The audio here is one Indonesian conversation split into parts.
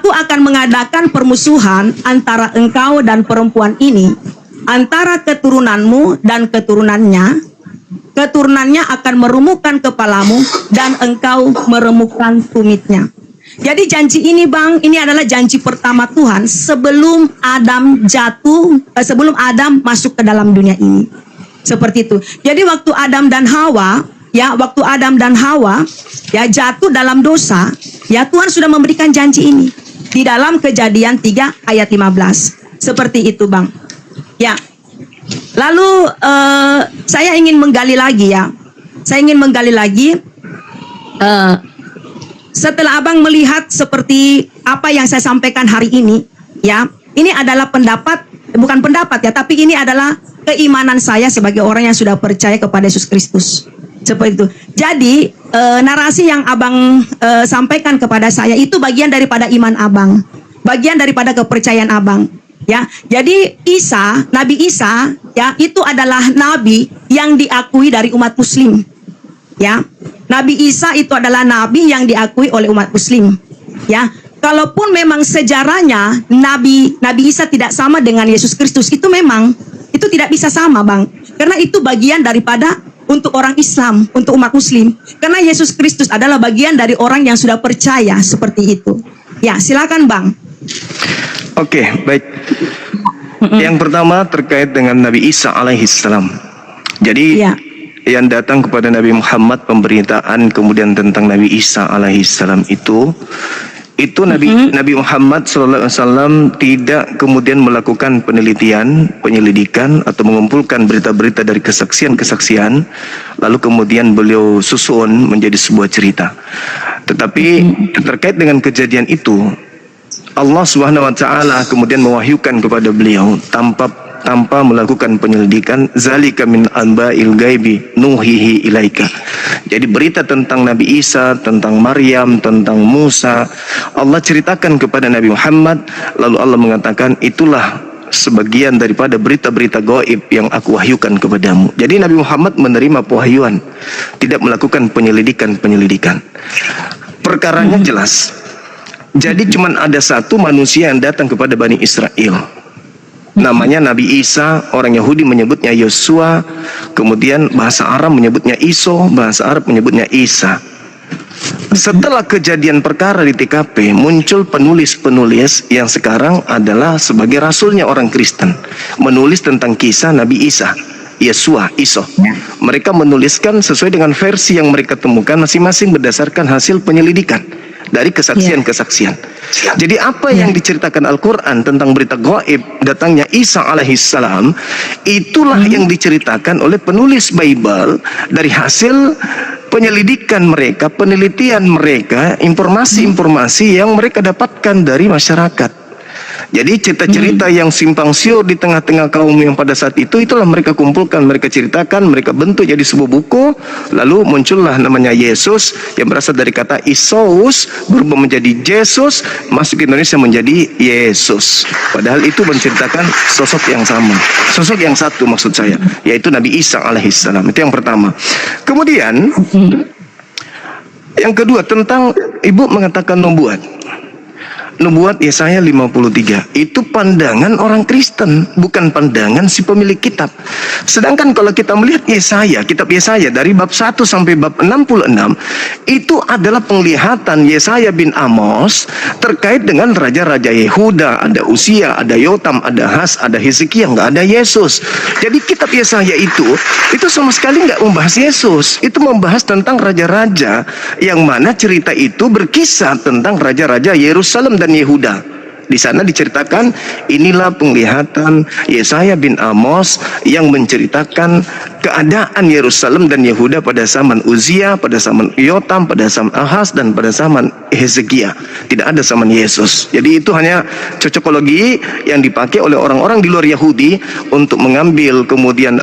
Aku akan mengadakan permusuhan antara engkau dan perempuan ini, antara keturunanmu dan keturunannya. Keturunannya akan meremukkan kepalamu dan engkau meremukkan tumitnya. Jadi janji ini Bang, ini adalah janji pertama Tuhan sebelum Adam sebelum Adam masuk ke dalam dunia ini. Seperti itu. Jadi waktu Adam dan Hawa jatuh dalam dosa, ya Tuhan sudah memberikan janji ini di dalam Kejadian 3 ayat 15. Seperti itu Bang. Ya. Lalu saya ingin menggali lagi ya. Setelah Abang melihat seperti apa yang saya sampaikan hari ini, ya, ini adalah bukan pendapat ya, tapi ini adalah keimanan saya sebagai orang yang sudah percaya kepada Yesus Kristus. Seperti itu. Jadi narasi yang Abang sampaikan kepada saya itu bagian daripada iman Abang, bagian daripada kepercayaan Abang. Ya, jadi Nabi Isa, ya, itu adalah nabi yang diakui dari umat Muslim. Ya, Nabi Isa itu adalah nabi yang diakui oleh umat Muslim. Ya, kalaupun memang sejarahnya Nabi Isa tidak sama dengan Yesus Kristus, itu tidak bisa sama, Bang. Karena itu bagian daripada untuk orang Islam, untuk umat Muslim. Karena Yesus Kristus adalah bagian dari orang yang sudah percaya seperti itu. Ya, silakan, Bang. Oke, baik. Yang pertama terkait dengan Nabi Isa alaihissalam. Jadi yang datang kepada Nabi Muhammad pemberitaan kemudian tentang Nabi Isa alaihissalam itu Nabi Muhammad SAW tidak kemudian melakukan penyelidikan atau mengumpulkan berita-berita dari kesaksian lalu kemudian beliau susun menjadi sebuah cerita. Tetapi terkait dengan kejadian itu, Allah Subhanahu wa taala kemudian mewahyukan kepada beliau tanpa melakukan penyelidikan, zalika min anba'il ghaibi nuhihi ilaika. Jadi berita tentang Nabi Isa, tentang Maryam, tentang Musa, Allah ceritakan kepada Nabi Muhammad, lalu Allah mengatakan itulah sebagian daripada berita-berita gaib yang aku wahyukan kepadamu. Jadi Nabi Muhammad menerima pewahyuan, tidak melakukan penyelidikan. Perkaranya jelas. Jadi cuman ada satu manusia yang datang kepada Bani Israel. Namanya Nabi Isa, orang Yahudi menyebutnya Yosua, kemudian bahasa Arab menyebutnya Iso, bahasa Arab menyebutnya Isa. Setelah kejadian perkara di TKP, muncul penulis-penulis yang sekarang adalah sebagai rasulnya orang Kristen, menulis tentang kisah Nabi Isa, Yesua, Iso. Mereka menuliskan sesuai dengan versi yang mereka temukan masing-masing berdasarkan hasil penyelidikan dari kesaksian-kesaksian. Jadi apa yang diceritakan Al-Quran tentang berita gaib datangnya Isa alaihissalam, itulah yang diceritakan oleh penulis Bible dari hasil penyelidikan mereka, penelitian mereka, informasi-informasi yang mereka dapatkan dari masyarakat. Jadi cerita-cerita yang simpang siur di tengah-tengah kaum yang pada saat itu, itulah mereka kumpulkan, mereka ceritakan, mereka bentuk jadi sebuah buku. Lalu muncullah namanya Yesus yang berasal dari kata Isus, berubah menjadi Jesus, masuk ke Indonesia menjadi Yesus. Padahal itu menceritakan sosok yang sama, sosok yang satu maksud saya, yaitu Nabi Isa alaihissalam. Itu yang pertama. Kemudian yang kedua tentang Ibu mengatakan Nubuat Yesaya 53 itu pandangan orang Kristen, bukan pandangan si pemilik kitab. Sedangkan kalau kita melihat kitab Yesaya dari bab 1 sampai bab 66, itu adalah penglihatan Yesaya bin Amos terkait dengan raja-raja Yehuda. Ada Usia, ada Yotam, ada Ahaz, ada Hezekia, nggak ada Yesus. Jadi kitab Yesaya itu sama sekali nggak membahas Yesus. Itu membahas tentang raja-raja yang mana cerita itu berkisah tentang raja-raja Yerusalem dan Yehuda. Di sana diceritakan inilah penglihatan Yesaya bin Amos yang menceritakan keadaan Yerusalem dan Yehuda pada zaman Uzia, pada zaman Yotam, pada zaman Ahaz, dan pada zaman Hezekia. Tidak ada zaman Yesus. Jadi itu hanya cocokologi yang dipakai oleh orang-orang di luar Yahudi untuk mengambil kemudian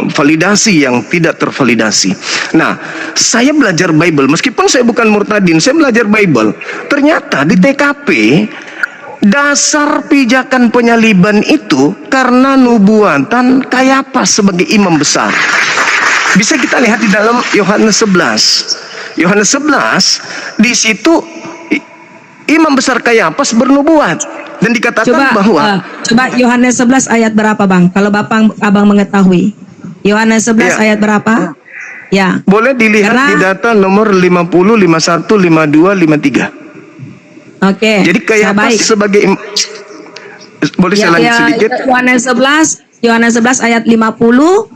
validasi yang tidak tervalidasi. Nah, saya belajar Bible, meskipun saya bukan murtadin, saya belajar Bible. Ternyata di TKP dasar pijakan penyaliban itu karena nubuatan Kayapas sebagai imam besar. Bisa kita lihat di dalam Yohanes 11. Yohanes 11 di situ Imam besar Kayafas bernubuat dan dikatakan bahwa coba Yohanes 11 ayat berapa, Bang? Kalau Abang mengetahui. Yohanes 11 Ya. ayat berapa? Ya. boleh dilihat Karena- di data nomor 50, 51, 52, 53. Oke. Jadi Kayafas sebagai boleh saya lanjut sedikit? Yohanes 11 ayat 50.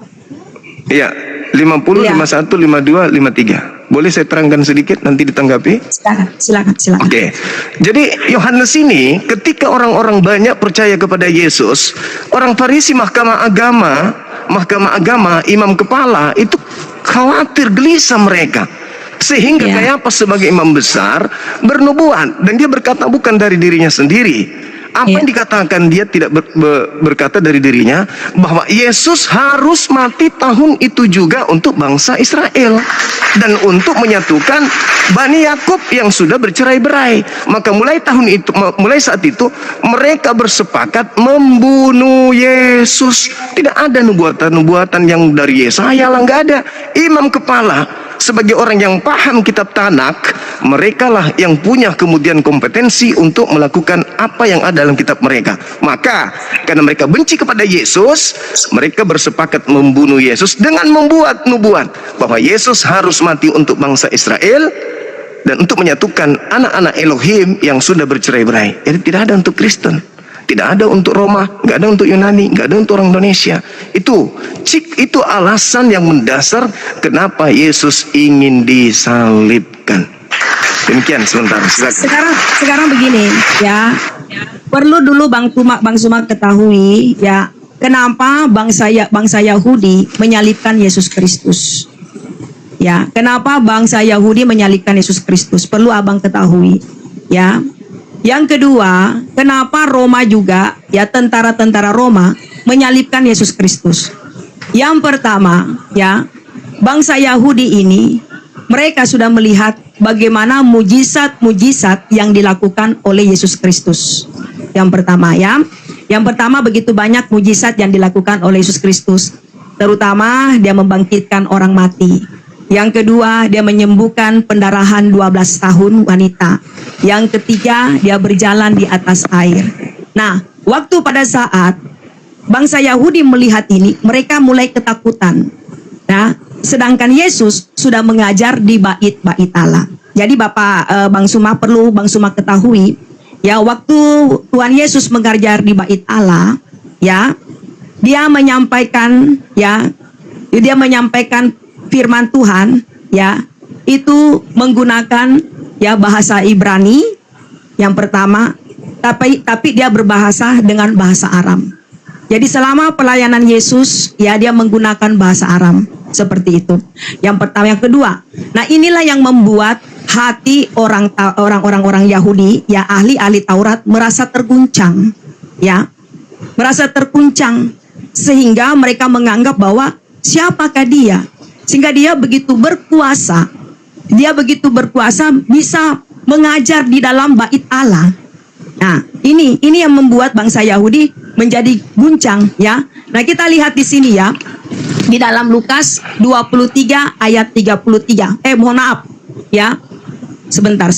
Iya, 50, Iya. 51, 52, 53. Boleh saya terangkan sedikit nanti ditanggapi? Silakan. Oke. Jadi Yohanes ini ketika orang-orang banyak percaya kepada Yesus, orang Farisi mahkamah agama, imam kepala itu khawatir, gelisah mereka. Sehingga Ya. Kayafas sebagai imam besar bernubuat dan dia berkata bukan dari dirinya sendiri. Apa Ya. yang dikatakan, dia tidak berkata dari dirinya bahwa Yesus harus mati tahun itu juga untuk bangsa Israel dan untuk menyatukan Bani Yakub yang sudah bercerai-berai. Maka mulai saat itu mereka bersepakat membunuh Yesus. Tidak ada nubuatan yang dari Yesaya lah, nggak ada. Imam kepala sebagai orang yang paham kitab Tanak, mereka lah yang punya kemudian kompetensi untuk melakukan apa yang ada dalam kitab mereka. Maka karena mereka benci kepada Yesus, mereka bersepakat membunuh Yesus dengan membuat nubuat bahwa Yesus harus mati untuk bangsa Israel dan untuk menyatukan anak-anak Elohim yang sudah bercerai-berai. Jadi tidak ada untuk Kristen, tidak ada untuk Roma, nggak ada untuk Yunani, nggak ada untuk orang Indonesia. Itu alasan yang mendasar kenapa Yesus ingin disalibkan. Demikian sebentar. Silakan. Sekarang begini, ya. Perlu dulu Bang Suma ketahui, ya, kenapa bangsa Yahudi menyalibkan Yesus Kristus. Ya, kenapa bangsa Yahudi menyalibkan Yesus Kristus? Perlu Abang ketahui, ya. Yang kedua, kenapa Roma juga, ya, tentara-tentara Roma menyalibkan Yesus Kristus? Yang pertama, ya, bangsa Yahudi ini mereka sudah melihat bagaimana mujizat-mujizat yang dilakukan oleh Yesus Kristus. Yang pertama, ya. Yang pertama, begitu banyak mujizat yang dilakukan oleh Yesus Kristus. Terutama dia membangkitkan orang mati. Yang kedua, dia menyembuhkan pendarahan 12 tahun wanita. Yang ketiga, dia berjalan di atas air. Nah, waktu pada saat bangsa Yahudi melihat ini, mereka mulai ketakutan. Nah, sedangkan Yesus sudah mengajar di bait Allah. Jadi Bang Suma ketahui, ya, waktu Tuhan Yesus mengajar di bait Allah, ya, dia menyampaikan firman Tuhan, ya, itu menggunakan, ya, bahasa Ibrani yang pertama, tapi dia berbahasa dengan bahasa Aram. Jadi selama pelayanan Yesus, ya, dia menggunakan bahasa Aram seperti itu. Yang pertama, yang kedua. Nah, inilah yang membuat hati orang-orang Yahudi, ya, ahli-ahli Taurat merasa terguncang, ya. Merasa terguncang sehingga mereka menganggap bahwa siapakah dia? Sehingga dia begitu berkuasa bisa mengajar di dalam bait Allah. Nah, ini yang membuat bangsa Yahudi menjadi guncang, ya. Nah, kita lihat di sini, ya, di dalam Lukas 23 ayat 33. Mohon maaf, ya. Sebentar,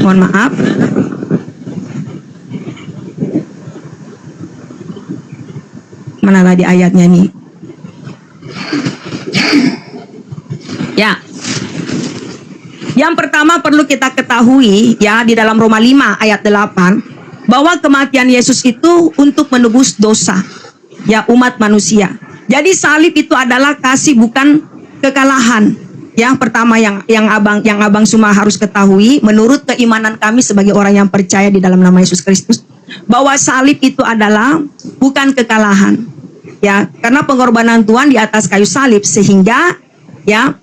mohon maaf. Mana tadi ayatnya nih? Ya. Yang pertama perlu kita ketahui, ya, di dalam Roma 5 ayat 8 bahwa kematian Yesus itu untuk menebus dosa, ya, umat manusia. Jadi salib itu adalah kasih, bukan kekalahan. Yang pertama yang Abang Suma harus ketahui, menurut keimanan kami sebagai orang yang percaya di dalam nama Yesus Kristus, bahwa salib itu adalah bukan kekalahan. Ya, karena pengorbanan Tuhan di atas kayu salib, sehingga, ya,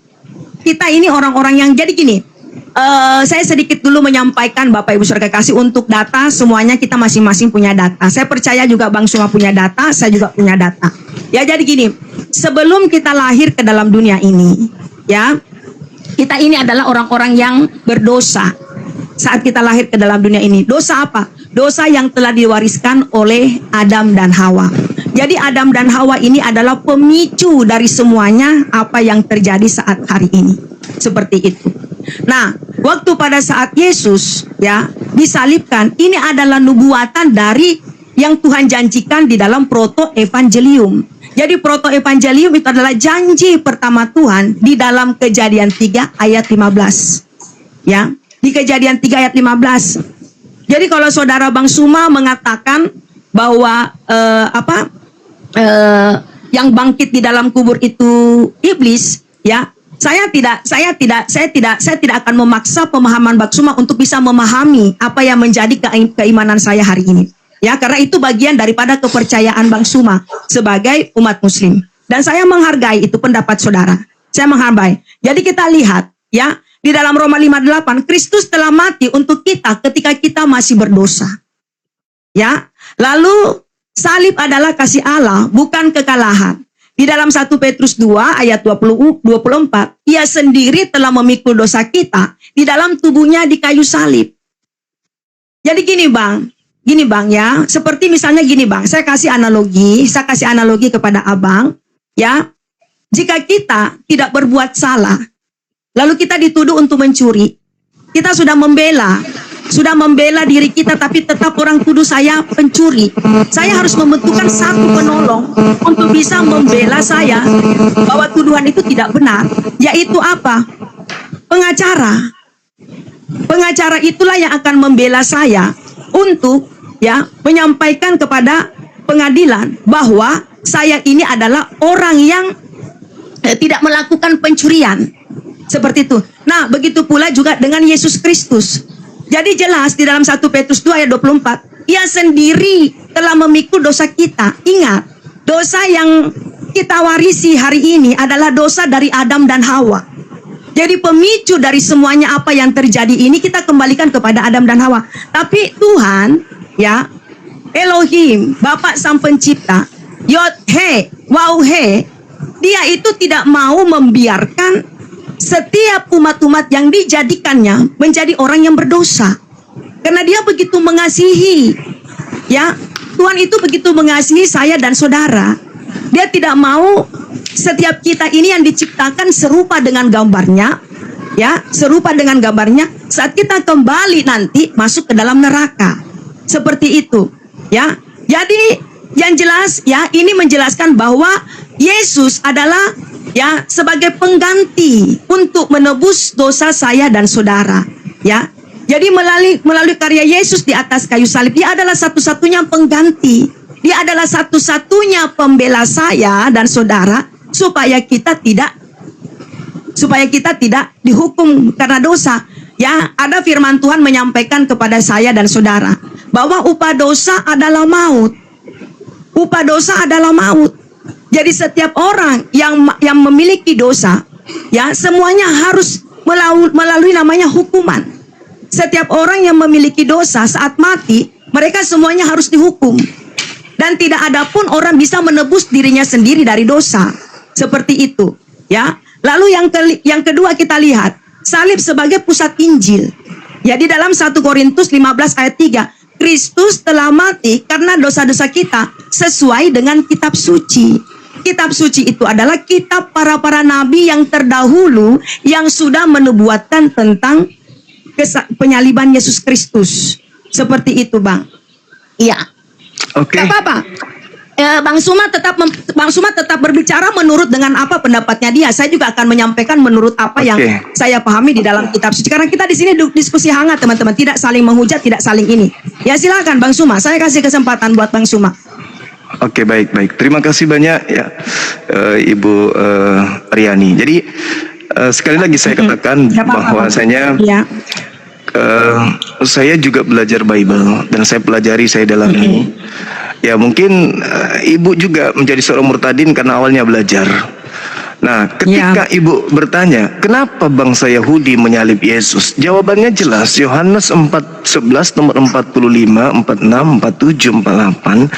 kita ini orang-orang yang, jadi gini, saya sedikit dulu menyampaikan Bapak Ibu Saudara kasih untuk data, semuanya kita masing-masing punya data. Saya percaya juga Bang Suma punya data, saya juga punya data. Ya, jadi gini, sebelum kita lahir ke dalam dunia ini, ya, kita ini adalah orang-orang yang berdosa. Saat kita lahir ke dalam dunia ini, dosa apa? Dosa yang telah diwariskan oleh Adam dan Hawa. Jadi Adam dan Hawa ini adalah pemicu dari semuanya apa yang terjadi saat hari ini. Seperti itu. Nah, waktu pada saat Yesus ya disalibkan, ini adalah nubuatan dari yang Tuhan janjikan di dalam proto-evangelium. Jadi proto-evangelium itu adalah janji pertama Tuhan di dalam Kejadian 3 ayat 15. Ya, di Kejadian 3 ayat 15. Jadi kalau saudara Bang Suma mengatakan bahwa yang bangkit di dalam kubur itu iblis, ya, saya tidak akan memaksa pemahaman Bang Suma untuk bisa memahami apa yang menjadi keimanan saya hari ini. Ya, karena itu bagian daripada kepercayaan Bang Suma sebagai umat muslim. Dan saya menghargai itu pendapat saudara. Saya menghargai. Jadi kita lihat, ya, di dalam Roma 5:8, Kristus telah mati untuk kita ketika kita masih berdosa. Ya, lalu salib adalah kasih Allah, bukan kekalahan. Di dalam 1 Petrus 2 ayat 24, Ia sendiri telah memikul dosa kita di dalam tubuhnya di kayu salib. Jadi gini Bang ya, seperti misalnya gini Bang, saya kasih analogi kepada Abang, ya. Jika kita tidak berbuat salah, lalu kita dituduh untuk mencuri, kita sudah membela diri kita, tapi tetap orang tuduh saya pencuri. Saya harus membentukkan satu penolong untuk bisa membela saya bahwa tuduhan itu tidak benar, yaitu apa? Pengacara. Pengacara itulah yang akan membela saya untuk ya menyampaikan kepada pengadilan bahwa saya ini adalah orang yang tidak melakukan pencurian. Seperti itu. Nah, begitu pula juga dengan Yesus Kristus. Jadi jelas di dalam 1 Petrus 2 ayat 24, Ia sendiri telah memikul dosa kita. Ingat, dosa yang kita warisi hari ini adalah dosa dari Adam dan Hawa. Jadi pemicu dari semuanya apa yang terjadi ini kita kembalikan kepada Adam dan Hawa. Tapi Tuhan, ya, Elohim, Bapa Sang Pencipta, Yod He, Wau He, Dia itu tidak mau membiarkan setiap umat-umat yang dijadikannya menjadi orang yang berdosa. Karena Dia begitu mengasihi, ya, Tuhan itu begitu mengasihi saya dan saudara. Dia tidak mau setiap kita ini yang diciptakan serupa dengan gambarnya, ya, serupa dengan gambarnya, saat kita kembali nanti masuk ke dalam neraka. Seperti itu, ya. Jadi yang jelas, ya, ini menjelaskan bahwa Yesus adalah, ya, sebagai pengganti untuk menebus dosa saya dan saudara, ya. Jadi melalui karya Yesus di atas kayu salib, Dia adalah satu-satunya pengganti. Dia adalah satu-satunya pembela saya dan saudara supaya kita tidak dihukum karena dosa. Ya, ada firman Tuhan menyampaikan kepada saya dan saudara bahwa upah dosa adalah maut. Upah dosa adalah maut. Jadi setiap orang yang memiliki dosa, ya, semuanya harus melalui namanya hukuman. Setiap orang yang memiliki dosa saat mati, mereka semuanya harus dihukum. Dan tidak ada pun orang bisa menebus dirinya sendiri dari dosa. Seperti itu, ya. Lalu yang kedua kita lihat salib sebagai pusat Injil. Ya, di dalam 1 Korintus 15 ayat 3, Kristus telah mati karena dosa-dosa kita sesuai dengan kitab suci. Kitab suci itu adalah kitab para nabi yang terdahulu yang sudah menubuatkan tentang penyaliban Yesus Kristus. Seperti itu, Bang. Iya. Oke. Tidak apa-apa. Bang Suma tetap berbicara menurut dengan apa pendapatnya dia. Saya juga akan menyampaikan menurut apa yang saya pahami di dalam kitab suci. Karena kita di sini diskusi hangat, teman-teman, tidak saling menghujat, tidak saling ini. Ya, silakan Bang Suma. Saya kasih kesempatan buat Bang Suma. Oke, baik. Terima kasih banyak ya, Ibu Riani. Jadi sekali lagi saya katakan bahwasanya saya juga belajar Bible dan saya pelajari, saya dalami. Ya, mungkin Ibu juga menjadi seorang murtadin karena awalnya belajar. Nah, ketika Ibu bertanya, kenapa bangsa Yahudi menyalib Yesus? Jawabannya jelas, Yohanes 4:11, nomor 45, 46, 47, 48.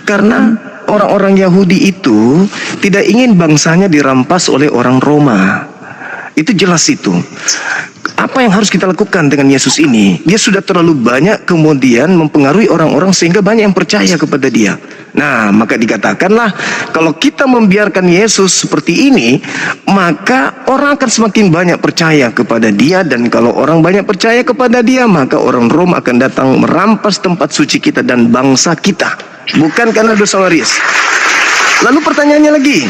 Karena orang-orang Yahudi itu tidak ingin bangsanya dirampas oleh orang Roma. Itu jelas itu. Apa yang harus kita lakukan dengan Yesus ini? Dia sudah terlalu banyak kemudian mempengaruhi orang-orang sehingga banyak yang percaya kepada dia. Nah, maka dikatakanlah kalau kita membiarkan Yesus seperti ini, maka orang akan semakin banyak percaya kepada dia. Dan kalau orang banyak percaya kepada dia, maka orang Rom akan datang merampas tempat suci kita dan bangsa kita. Bukan karena dosa waris. Lalu pertanyaannya lagi,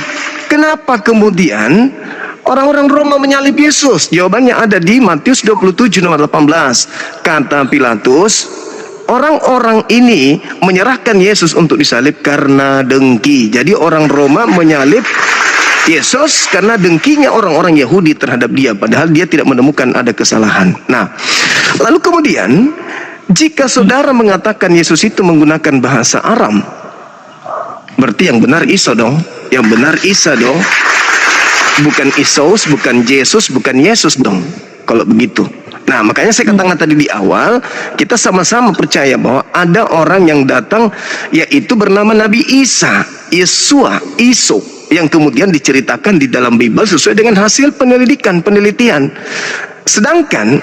kenapa kemudian orang-orang Roma menyalib Yesus? Jawabannya ada di Matius 27 nomor 18. Kata Pilatus, orang-orang ini menyerahkan Yesus untuk disalib karena dengki. Jadi orang Roma menyalib Yesus karena dengkinya orang-orang Yahudi terhadap dia, padahal dia tidak menemukan ada kesalahan. Nah, lalu kemudian jika saudara mengatakan Yesus itu menggunakan bahasa Aram, berarti yang benar Isa dong. Yang benar Isa dong. Bukan Isus, bukan Yesus, bukan Yesus dong. Kalau begitu. Nah, makanya saya katakan tadi di awal, kita sama-sama percaya bahwa ada orang yang datang, yaitu bernama Nabi Isa, Yesua, Iso, yang kemudian diceritakan di dalam Bible sesuai dengan hasil penelitian. Sedangkan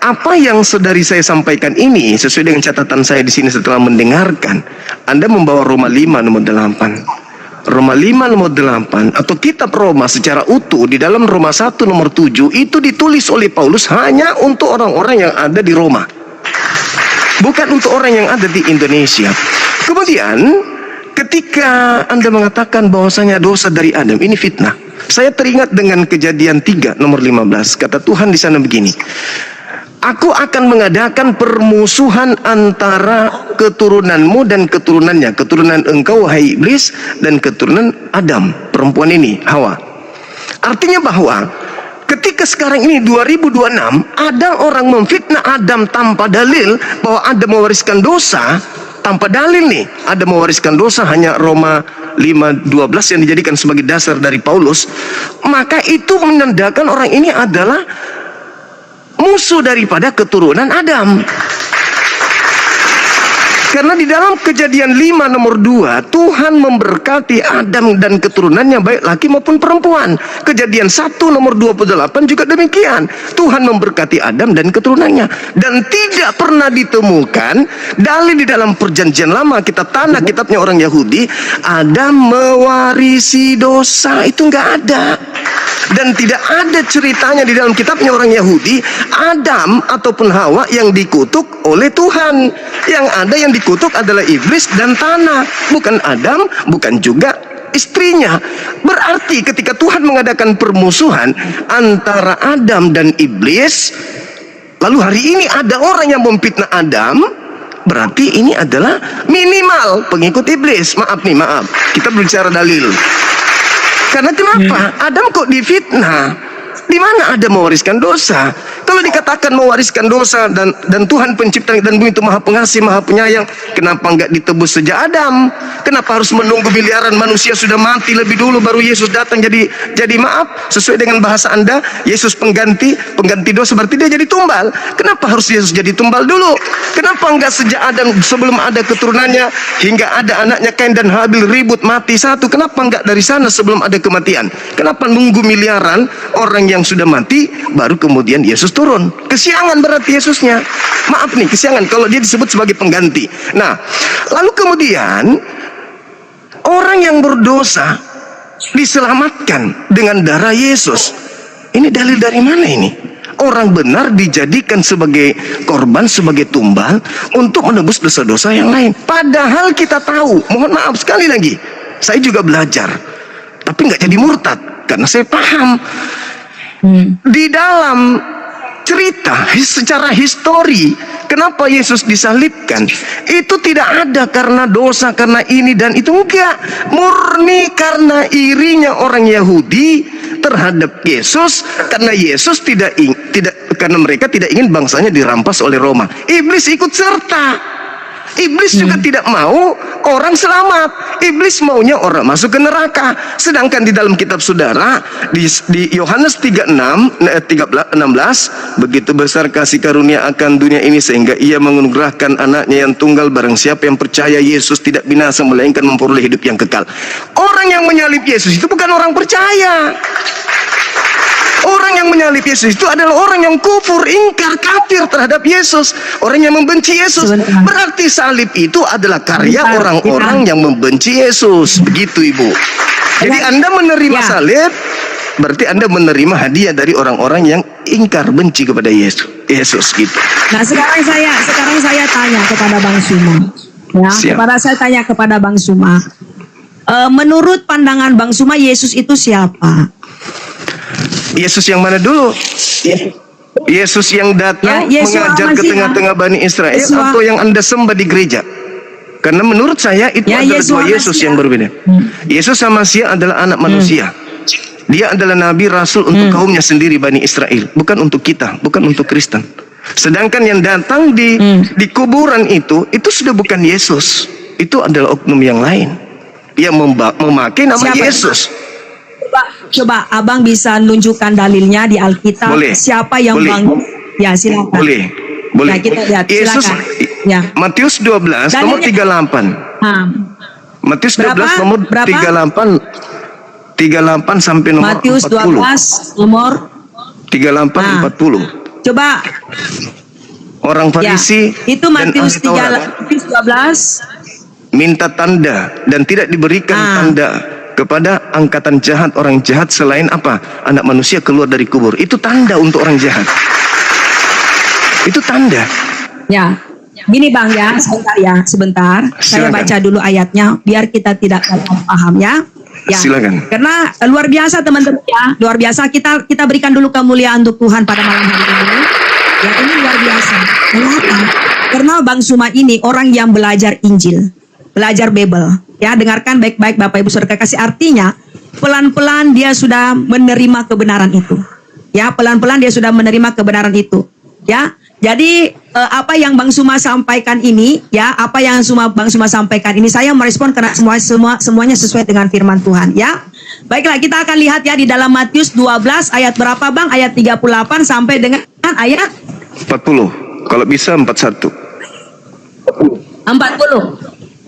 apa yang saudari saya sampaikan ini sesuai dengan catatan saya di sini setelah mendengarkan, Anda membawa Roma 5 nomor 8. Roma 5 nomor 8 atau kitab Roma secara utuh di dalam Roma 1 nomor 7 itu ditulis oleh Paulus hanya untuk orang-orang yang ada di Roma, bukan untuk orang yang ada di Indonesia. Kemudian ketika Anda mengatakan bahwasanya dosa dari Adam ini fitnah, saya teringat dengan Kejadian 3 nomor 15. Kata Tuhan di sana begini, Aku akan mengadakan permusuhan antara keturunanmu dan keturunannya, keturunan engkau wahai iblis dan keturunan Adam, perempuan ini, Hawa. Artinya bahwa ketika sekarang ini 2026 ada orang memfitnah Adam tanpa dalil bahwa Adam mewariskan dosa, tanpa dalil nih, Adam mewariskan dosa, hanya Roma 5:12 yang dijadikan sebagai dasar dari Paulus, maka itu menandakan orang ini adalah musuh daripada keturunan Adam. Karena di dalam Kejadian 5 nomor 2 Tuhan memberkati Adam dan keturunannya baik laki maupun perempuan. Kejadian 1 nomor 28 juga demikian. Tuhan memberkati Adam dan keturunannya. Dan tidak pernah ditemukan dalil di dalam perjanjian lama, kitab tanah, kitabnya orang Yahudi, Adam mewarisi dosa. Itu nggak ada. Dan tidak ada ceritanya di dalam kitabnya orang Yahudi Adam ataupun Hawa yang dikutuk oleh Tuhan. Yang ada yang dikutuk adalah iblis dan tanah, bukan Adam, bukan juga istrinya. Berarti ketika Tuhan mengadakan permusuhan antara Adam dan iblis, lalu hari ini ada orang yang memfitnah Adam, berarti ini adalah minimal pengikut iblis. Maaf, kita berbicara dalil. Karena kenapa? Adam kok difitnah? Di mana Adam mewariskan dosa? Kalau dikatakan mewariskan dosa dan Tuhan pencipta dan bumi itu maha pengasih, maha penyayang, kenapa enggak ditebus sejak Adam? Kenapa harus menunggu miliaran manusia sudah mati lebih dulu baru Yesus datang jadi maaf, sesuai dengan bahasa Anda, Yesus pengganti dosa, berarti dia jadi tumbal. Kenapa harus Yesus jadi tumbal dulu? Kenapa enggak sejak Adam, sebelum ada keturunannya hingga ada anaknya Kain dan Habil ribut mati satu? Kenapa enggak dari sana sebelum ada kematian? Kenapa nunggu miliaran orang yang sudah mati baru kemudian Yesus turun? Kesiangan berarti Yesusnya. Maaf nih, kesiangan kalau dia disebut sebagai pengganti. Nah, lalu kemudian orang yang berdosa diselamatkan dengan darah Yesus. Ini dalil dari mana ini? Orang benar dijadikan sebagai korban, sebagai tumbal untuk menebus dosa-dosa yang lain. Padahal kita tahu, mohon maaf sekali lagi, saya juga belajar, tapi nggak jadi murtad karena saya paham. Di dalam cerita secara histori kenapa Yesus disalibkan itu tidak ada karena dosa, karena ini dan itu, enggak, murni karena irinya orang Yahudi terhadap Yesus, karena Yesus karena mereka tidak ingin bangsanya dirampas oleh Roma. Iblis ikut serta. Iblis juga tidak mau orang selamat. Iblis maunya orang masuk ke neraka. Sedangkan di dalam kitab saudara di Yohanes 3:16, begitu besar kasih karunia akan dunia ini sehingga ia menganugerahkan anaknya yang tunggal, barang siapa yang percaya Yesus tidak binasa melainkan memperoleh hidup yang kekal. Orang yang menyalib Yesus itu bukan orang percaya. Orang yang menyalib Yesus itu adalah orang yang kufur, ingkar, kafir terhadap Yesus. Orang yang membenci Yesus. Sebentar. Berarti salib itu adalah karya Sebentar, orang-orang yang membenci Yesus. Begitu, Ibu. Jadi Anda menerima Ya. salib, berarti Anda menerima hadiah dari orang-orang yang ingkar, benci kepada Yesus gitu. Nah, sekarang saya tanya kepada Bang Suma. Ya, Siap. saya tanya kepada Bang Suma. Menurut pandangan Bang Suma, Yesus itu siapa? Yesus yang mana dulu? Yesus yang datang Ya, Yesua mengajar ke Masih, tengah-tengah Bani Israel, Yesua. atau yang Anda sembah di gereja? Karena menurut saya itu Ya, adalah Yesua dua Yesus Masih. yang berbeda. Yesus sama Masia adalah anak manusia. Dia adalah nabi rasul untuk kaumnya sendiri Bani Israel, bukan untuk kita, bukan untuk Kristen. Sedangkan yang datang di kuburan itu sudah bukan Yesus. Itu adalah oknum yang lain yang memakai nama Siapa? Yesus. Coba Abang bisa nunjukkan dalilnya di Alkitab. Boleh. Siapa yang Boleh. bangun? Ya, silakan. Boleh. Boleh. Ya, kita lihat, Yesus, silakan. Ya. Matius 12 nomor Dalilnya- 38. Matius 12 Berapa? nomor Berapa? 38 sampai nomor Matius 40. 12 nomor 38 Nah. 40. coba Orang ya. Farisi Itu dan Matius ahli Taurat 12. minta tanda dan tidak diberikan tanda kepada angkatan jahat, orang jahat selain apa? Anak manusia keluar dari kubur. Itu tanda untuk orang jahat. Itu tanda. Ya. Gini Bang ya, sebentar. Saya Silakan. baca dulu ayatnya biar kita tidak salah paham ya. Ya. Silakan. Karena luar biasa teman-teman ya, luar biasa kita berikan dulu kemuliaan untuk Tuhan pada malam hari ini. Ya, ini luar biasa. Kenapa? Karena Bang Suma ini orang yang belajar Injil, belajar Bible. Ya, dengarkan baik-baik Bapak Ibu Saudara kasih, artinya pelan-pelan dia sudah menerima kebenaran itu. Ya, pelan-pelan dia sudah menerima kebenaran itu. Ya. Jadi apa yang Bang Suma sampaikan ini, ya, apa yang Bang Suma sampaikan ini saya merespon karena semuanya sesuai dengan firman Tuhan, ya. Baiklah, kita akan lihat ya di dalam Matius 12 ayat berapa Bang? Ayat 38 sampai dengan ayat 40. Kalau bisa 41. 40.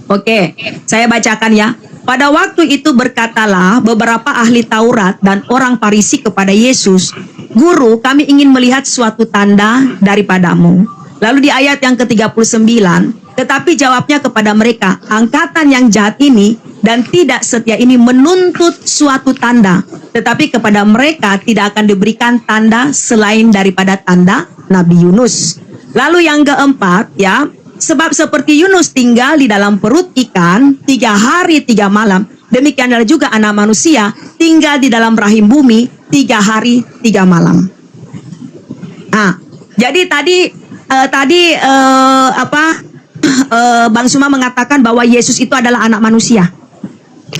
Oke, saya bacakan ya. Pada waktu itu berkatalah beberapa ahli Taurat dan orang Farisi kepada Yesus, "Guru, kami ingin melihat suatu tanda daripadamu." Lalu di ayat yang ke-39, tetapi jawabnya kepada mereka, "Angkatan yang jahat ini dan tidak setia ini menuntut suatu tanda, tetapi kepada mereka tidak akan diberikan tanda selain daripada tanda Nabi Yunus." Lalu yang keempat ya, sebab seperti Yunus tinggal di dalam perut ikan 3 hari 3 malam, demikianlah juga anak manusia tinggal di dalam rahim bumi 3 hari 3 malam. Nah, jadi tadi Bang Suma mengatakan bahwa Yesus itu adalah anak manusia.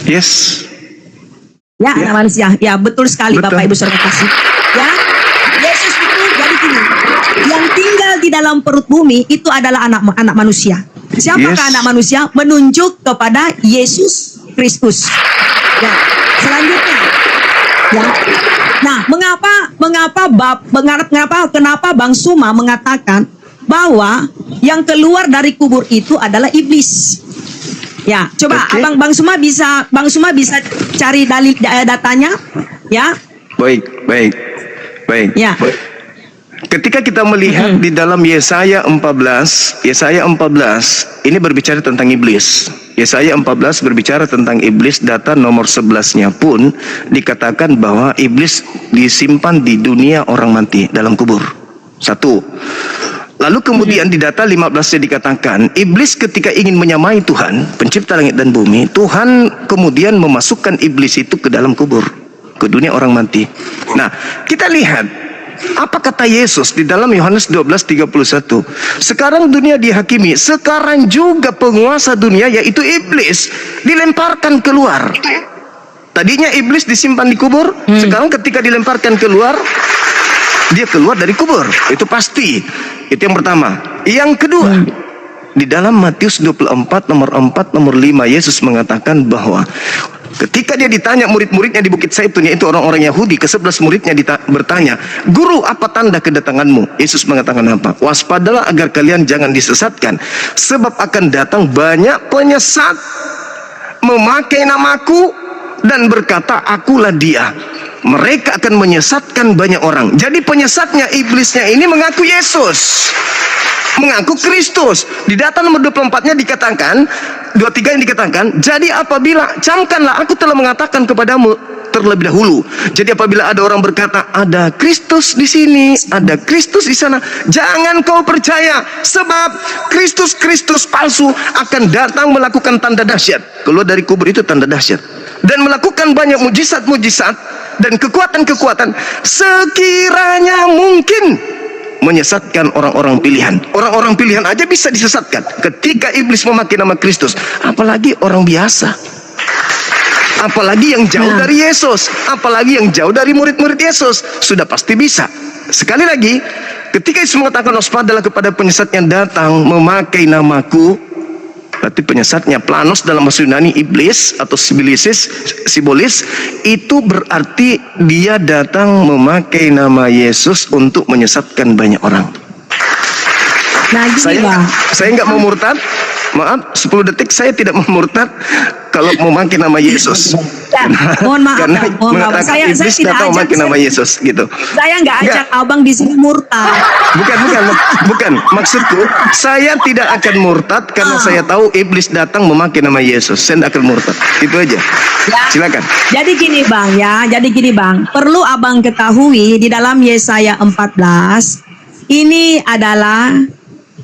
Yes. Ya, anak manusia. Ya, betul sekali Betul. Bapak Ibu Saudara kasih. Ya, Yesus itu jadi gini, yang tinggal di dalam perut bumi itu adalah anak manusia. Siapakah Yes. anak manusia? Menunjuk kepada Yesus Kristus. Ya, selanjutnya. Ya. Nah, kenapa Bang Suma mengatakan bahwa yang keluar dari kubur itu adalah iblis? Ya, coba Oke. Bang Suma bisa cari dalil datanya, ya. Baik. Ya. Ketika kita melihat di dalam Yesaya 14 ini berbicara tentang iblis. Yesaya 14 berbicara tentang iblis, data nomor 11-nya pun dikatakan bahwa iblis disimpan di dunia orang mati dalam kubur. 1. Lalu kemudian di data 15-nya dikatakan, iblis ketika ingin menyamai Tuhan, pencipta langit dan bumi, Tuhan kemudian memasukkan iblis itu ke dalam kubur, ke dunia orang mati. Nah, kita lihat apa kata Yesus di dalam Yohanes 12:31. Sekarang dunia dihakimi, sekarang juga penguasa dunia yaitu iblis dilemparkan keluar. Tadinya iblis disimpan di kubur, sekarang ketika dilemparkan keluar, dia keluar dari kubur. Itu pasti. Itu yang pertama. Yang kedua, di dalam Matius 24 nomor 4 nomor 5 Yesus mengatakan bahwa ketika dia ditanya murid-muridnya di Bukit Zaitun, yaitu orang-orang Yahudi, ke-11 muridnya bertanya, "Guru, apa tanda kedatanganmu?" Yesus mengatakan apa? "Waspadalah agar kalian jangan disesatkan, sebab akan datang banyak penyesat memakai namaku dan berkata, akulah dia." mereka akan menyesatkan banyak orang. Jadi penyesatnya, iblisnya ini mengaku Yesus, mengaku Kristus. Di data nomor 24-nya dikatakan, 23 yang dikatakan, jadi apabila, camkanlah aku telah mengatakan kepadamu terlebih dahulu. Jadi apabila ada orang berkata, ada Kristus di sini, ada Kristus di sana, jangan kau percaya, sebab Kristus palsu akan datang melakukan tanda dahsyat. Keluar dari kubur itu tanda dahsyat, dan melakukan banyak mujizat-mujizat dan kekuatan-kekuatan, sekiranya mungkin menyesatkan orang-orang pilihan. Orang-orang pilihan aja bisa disesatkan ketika iblis memakai nama Kristus, apalagi orang biasa, apalagi yang jauh dari Yesus, apalagi yang jauh dari murid-murid Yesus, sudah pasti bisa. Sekali lagi, ketika Yesus mengatakan waspadalah kepada penyesat yang datang memakai namaku, berarti penyesatnya planos dalam bahasa Yunani iblis atau sibolis, itu berarti dia datang memakai nama Yesus untuk menyesatkan banyak orang. Nah, gini, Bang. Saya nggak mau murtad, maaf, 10 detik saya tidak mau murtad kalau memakai nama Yesus. Ya, mohon maaf, karena mohon maaf. saya Saya tidak datang memakai ajak, nama Yesus gitu. Saya nggak ajak abang di sini murtad. Bukan. Maksudku, saya tidak akan murtad karena saya tahu iblis datang memakai nama Yesus. Saya tidak akan murtad. Itu aja. Ya. Silakan. Jadi gini bang, perlu abang ketahui di dalam Yesaya 14 ini adalah,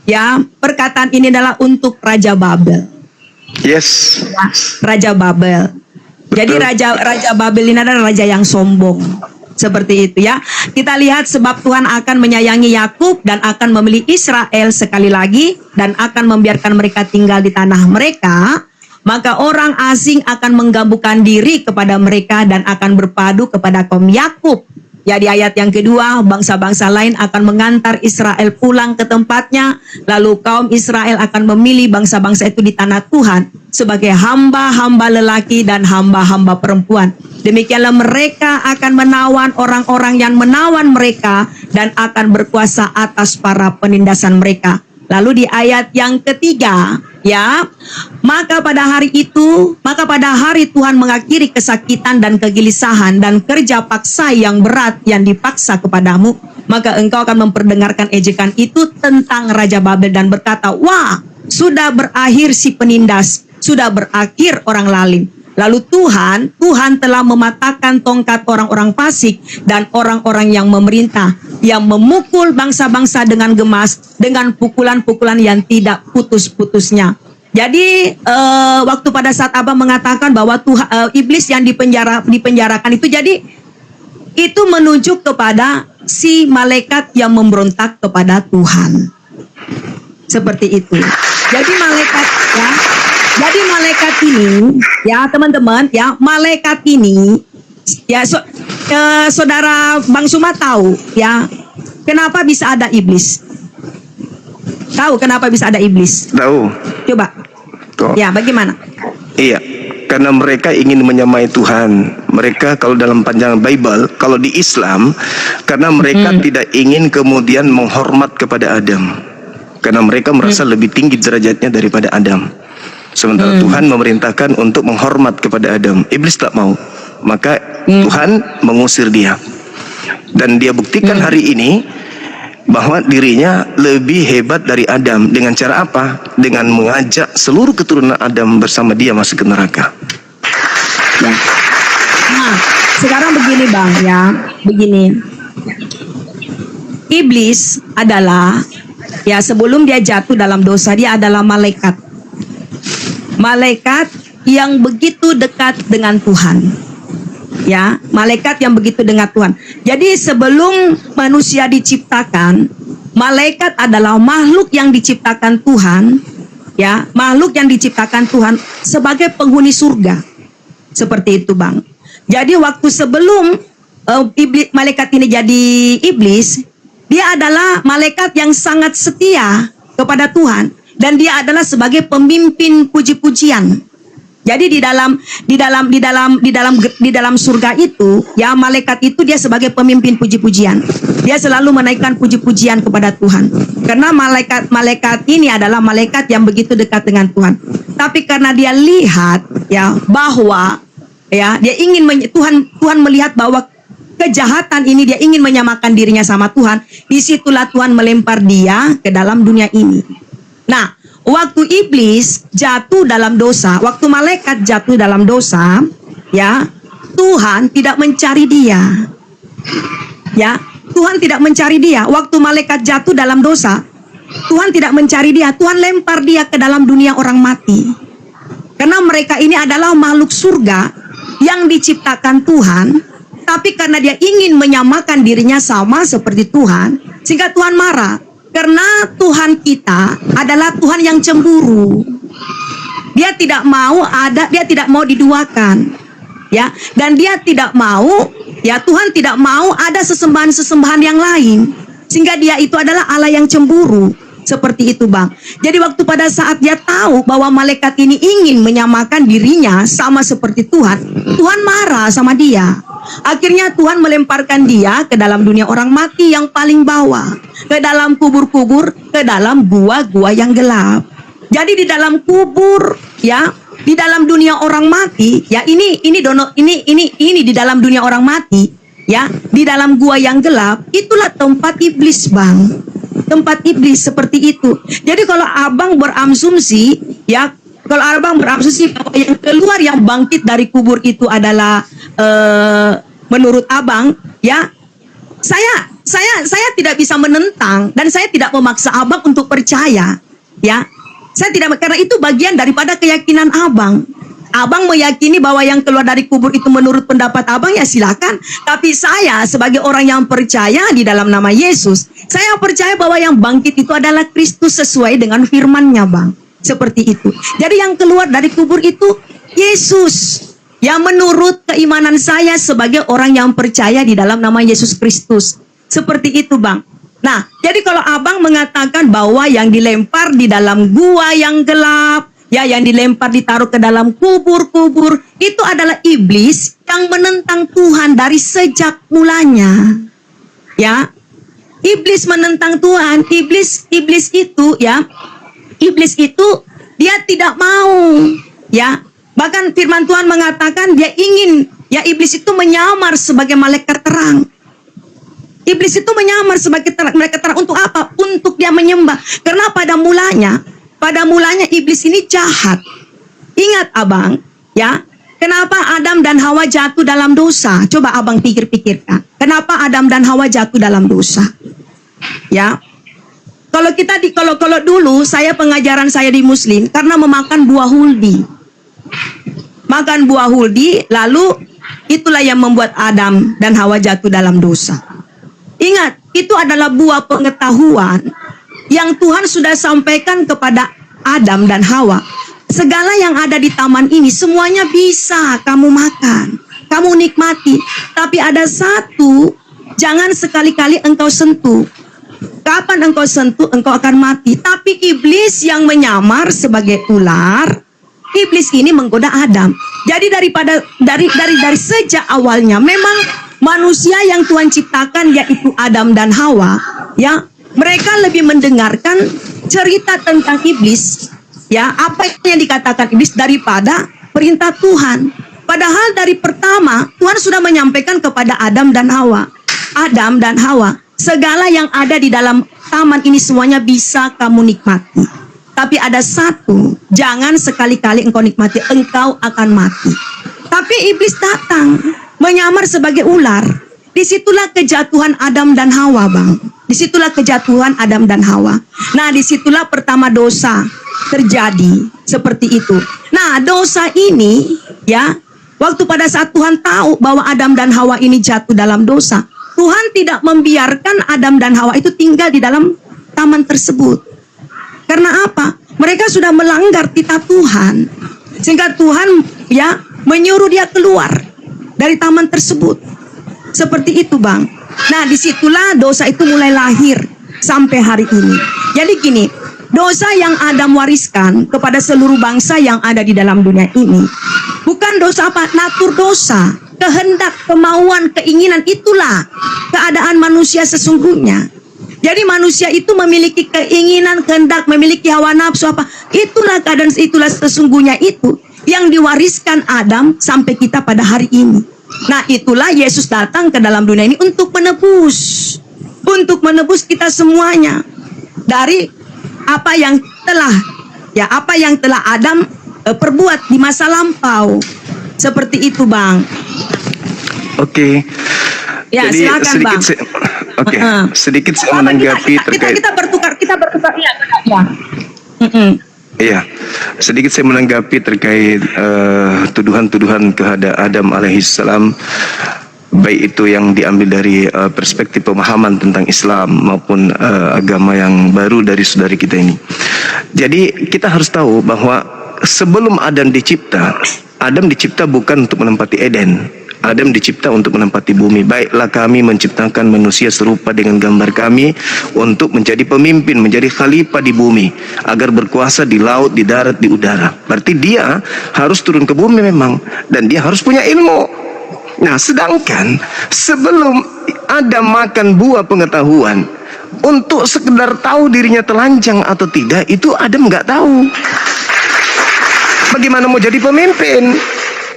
ya, perkataan ini adalah untuk Raja Babel. Yes. Ya, Raja Babel. Jadi Raja Babel ini adalah raja yang sombong. Seperti itu, ya. Kita lihat sebab Tuhan akan menyayangi Yakub dan akan memilih Israel sekali lagi dan akan membiarkan mereka tinggal di tanah mereka, maka orang asing akan menggabungkan diri kepada mereka dan akan berpadu kepada kaum Yakub. Ya, di ayat yang kedua, bangsa-bangsa lain akan mengantar Israel pulang ke tempatnya, lalu kaum Israel akan memilih bangsa-bangsa itu di tanah Tuhan sebagai hamba-hamba lelaki dan hamba-hamba perempuan. Demikianlah mereka akan menawan orang-orang yang menawan mereka dan akan berkuasa atas para penindasan mereka. Lalu di ayat yang ketiga, ya, maka pada hari Tuhan mengakhiri kesakitan dan kegelisahan dan kerja paksa yang berat yang dipaksa kepadamu, maka engkau akan memperdengarkan ejekan itu tentang Raja Babel dan berkata, wah, sudah berakhir si penindas, sudah berakhir orang lalim. Lalu Tuhan telah mematahkan tongkat orang-orang fasik dan orang-orang yang memerintah, yang memukul bangsa-bangsa dengan gemas, dengan pukulan-pukulan yang tidak putus-putusnya. Jadi waktu pada saat abang mengatakan bahwa iblis yang dipenjarakan itu, jadi itu menunjuk kepada si malaikat yang memberontak kepada Tuhan. Seperti itu. Jadi malaikat ini, ya teman-teman, ya, malaikat ini, ya, saudara Bang Suma tahu, ya, kenapa bisa ada iblis? Tahu kenapa bisa ada iblis? Tahu. Coba. Kok? Ya, bagaimana? Iya, karena mereka ingin menyamai Tuhan. Mereka kalau dalam panjangan Bible, kalau di Islam, karena mereka tidak ingin kemudian menghormat kepada Adam. Karena mereka merasa lebih tinggi derajatnya daripada Adam. Sementara Tuhan memerintahkan untuk menghormat kepada Adam. Iblis tak mau. Maka Tuhan mengusir dia. Dan dia buktikan hari ini bahwa dirinya lebih hebat dari Adam. Dengan cara apa? Dengan mengajak seluruh keturunan Adam bersama dia masuk ke neraka. Ya. Nah, sekarang begini Bang, ya. Begini. Iblis adalah, ya, sebelum dia jatuh dalam dosa, dia adalah malaikat. Malaikat yang begitu dekat dengan Tuhan. Ya, malaikat yang begitu dengan Tuhan. Jadi sebelum manusia diciptakan, malaikat adalah makhluk yang diciptakan Tuhan, ya, makhluk yang diciptakan Tuhan sebagai penghuni surga. Seperti itu, Bang. Jadi waktu sebelum malaikat ini jadi iblis, dia adalah malaikat yang sangat setia kepada Tuhan. Dan dia adalah sebagai pemimpin puji-pujian. Jadi di dalam surga itu, ya, malaikat itu dia sebagai pemimpin puji-pujian. Dia selalu menaikkan puji-pujian kepada Tuhan. Karena malaikat ini adalah malaikat yang begitu dekat dengan Tuhan. Tapi karena dia lihat, ya, bahwa, ya, dia ingin Tuhan melihat bahwa kejahatan ini, dia ingin menyamakan dirinya sama Tuhan, disitulah Tuhan melempar dia ke dalam dunia ini. Nah, waktu iblis jatuh dalam dosa, waktu malaikat jatuh dalam dosa, ya, Tuhan tidak mencari dia. Ya, Tuhan tidak mencari dia. Waktu malaikat jatuh dalam dosa, Tuhan tidak mencari dia. Tuhan lempar dia ke dalam dunia orang mati. Karena mereka ini adalah makhluk surga yang diciptakan Tuhan, tapi karena dia ingin menyamakan dirinya sama seperti Tuhan, sehingga Tuhan marah. Karena Tuhan kita adalah Tuhan yang cemburu. Dia tidak mau diduakan. Ya, dan dia tidak mau, ya, Tuhan tidak mau ada sesembahan-sesembahan yang lain. Sehingga dia itu adalah Allah yang cemburu. Seperti itu, Bang. Jadi waktu pada saat dia tahu bahwa malaikat ini ingin menyamakan dirinya sama seperti Tuhan, Tuhan marah sama dia. Akhirnya Tuhan melemparkan dia ke dalam dunia orang mati yang paling bawah, ke dalam kubur-kubur, ke dalam gua-gua yang gelap. Jadi di dalam kubur, ya, di dalam dunia orang mati, ya, ini di dalam dunia orang mati, ya, di dalam gua yang gelap, itulah tempat iblis, Bang. Tempat iblis seperti itu. Jadi kalau abang berasumsi, ya, kalau abang berasumsi bahwa yang keluar, yang bangkit dari kubur itu adalah menurut abang, ya, saya tidak bisa menentang dan saya tidak memaksa abang untuk percaya, ya. Saya tidak, karena itu bagian daripada keyakinan abang. Abang meyakini bahwa yang keluar dari kubur itu menurut pendapat abang, ya silakan. Tapi saya sebagai orang yang percaya di dalam nama Yesus, saya percaya bahwa yang bangkit itu adalah Kristus sesuai dengan firman-Nya, Bang. Seperti itu. Jadi yang keluar dari kubur itu Yesus. Yang menurut keimanan saya sebagai orang yang percaya di dalam nama Yesus Kristus. Seperti itu, Bang. Nah, jadi kalau abang mengatakan bahwa yang dilempar di dalam gua yang gelap, ya, yang dilempar ditaruh ke dalam kubur-kubur, itu adalah iblis yang menentang Tuhan dari sejak mulanya. Ya, iblis menentang Tuhan. Iblis itu, ya, iblis itu dia tidak mau, ya. Bahkan firman Tuhan mengatakan dia ingin, ya, iblis itu menyamar sebagai malaikat terang. Iblis itu menyamar sebagai malaikat terang untuk apa? Untuk dia menyembah. Karena pada mulanya iblis ini jahat. Ingat, abang, ya, kenapa Adam dan Hawa jatuh dalam dosa? Coba abang pikir-pikirkan. Kenapa Adam dan Hawa jatuh dalam dosa? Ya, kalau dulu pengajaran saya di Muslim, karena memakan buah huldi. Makan buah huldi, lalu itulah yang membuat Adam dan Hawa jatuh dalam dosa. Ingat, itu adalah buah pengetahuan yang Tuhan sudah sampaikan kepada Adam dan Hawa. Segala yang ada di taman ini semuanya bisa kamu makan, kamu nikmati. Tapi ada satu, jangan sekali-kali engkau sentuh. Kapan engkau sentuh, engkau akan mati. Tapi iblis yang menyamar sebagai ular, iblis ini menggoda Adam. Jadi dari sejak awalnya memang manusia yang Tuhan ciptakan, yaitu Adam dan Hawa, ya, mereka lebih mendengarkan cerita tentang iblis, ya, apa yang dikatakan iblis daripada perintah Tuhan. Padahal dari pertama Tuhan sudah menyampaikan kepada Adam dan Hawa, segala yang ada di dalam taman ini semuanya bisa kamu nikmati. Tapi ada satu, jangan sekali-kali engkau nikmati, engkau akan mati. Tapi iblis datang menyamar sebagai ular. Disitulah kejatuhan Adam dan Hawa, Bang. Disitulah kejatuhan Adam dan Hawa. Nah, disitulah pertama dosa terjadi. Seperti itu. Nah, dosa ini, ya, waktu pada saat Tuhan tahu bahwa Adam dan Hawa ini jatuh dalam dosa, Tuhan tidak membiarkan Adam dan Hawa itu tinggal di dalam taman tersebut. Karena apa? Mereka sudah melanggar titah Tuhan. Sehingga Tuhan, ya, menyuruh dia keluar dari taman tersebut. Seperti itu, Bang. Nah, disitulah dosa itu mulai lahir sampai hari ini. Jadi gini, dosa yang Adam wariskan kepada seluruh bangsa yang ada di dalam dunia ini, bukan dosa apa? Natur dosa, kehendak, kemauan, keinginan, itulah keadaan manusia sesungguhnya. Jadi manusia itu memiliki keinginan, kehendak, memiliki hawa nafsu apa? Itulah keadaan, itulah sesungguhnya itu yang diwariskan Adam sampai kita pada hari ini. Nah, itulah Yesus datang ke dalam dunia ini untuk menebus kita semuanya dari apa yang telah Adam perbuat di masa lampau. Seperti itu, Bang. Oke. Ya, Jadi silakan, sedikit Bang. sedikit saya menanggapi terkait kita bertukar. Iya, benar ya. Iya, sedikit saya menanggapi terkait tuduhan-tuduhan kepada Adam alaihissalam, baik itu yang diambil dari perspektif pemahaman tentang Islam maupun agama yang baru dari saudari kita ini. Jadi kita harus tahu bahwa sebelum Adam dicipta bukan untuk menempati Eden. Adam dicipta untuk menempati bumi. Baiklah kami menciptakan manusia serupa dengan gambar kami untuk menjadi pemimpin, menjadi khalifah di bumi, agar berkuasa di laut, di darat, di udara. Berarti dia harus turun ke bumi memang, dan dia harus punya ilmu. Nah, sedangkan sebelum Adam makan buah pengetahuan, untuk sekedar tahu dirinya telanjang atau tidak, itu Adam nggak tahu. Bagaimana mau jadi pemimpin?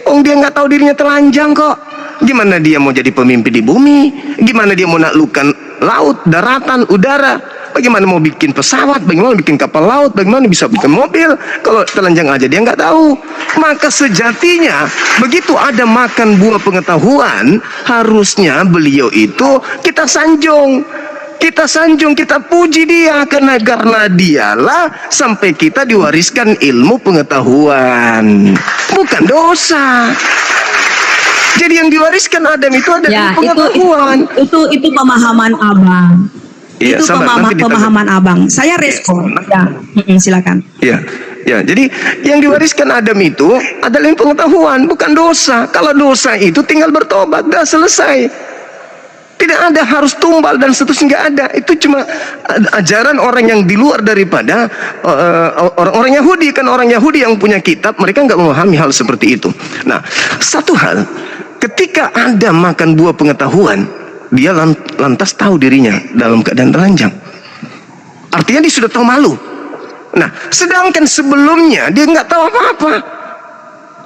Dia nggak tahu dirinya telanjang kok. Gimana dia mau jadi pemimpin di bumi? Gimana dia mau naklukkan laut, daratan, udara? Bagaimana mau bikin pesawat? Bagaimana bikin kapal laut? Bagaimana bisa bikin mobil? Kalau telanjang aja dia nggak tahu. Maka sejatinya begitu ada makan buah pengetahuan, harusnya beliau itu kita sanjung. Kita puji dia karena dialah sampai kita diwariskan ilmu pengetahuan, bukan dosa. Jadi yang diwariskan Adam itu ada ilmu pengetahuan. Itu pemahaman Abang. Iya, itu pemahaman Abang. Saya respon. Ya, silakan. Ya, jadi yang diwariskan Adam itu adalah ilmu pengetahuan, bukan dosa. Kalau dosa itu tinggal bertobat, dah selesai. Tidak ada harus tumbal dan seterusnya, nggak ada. Itu cuma ajaran orang yang di luar daripada orang-orang Yahudi. Kan orang Yahudi yang punya kitab, mereka nggak memahami hal seperti itu. Nah, satu hal, ketika Adam makan buah pengetahuan, dia lantas tahu dirinya dalam keadaan telanjang. Artinya dia sudah tahu malu. Nah, sedangkan sebelumnya dia nggak tahu apa-apa.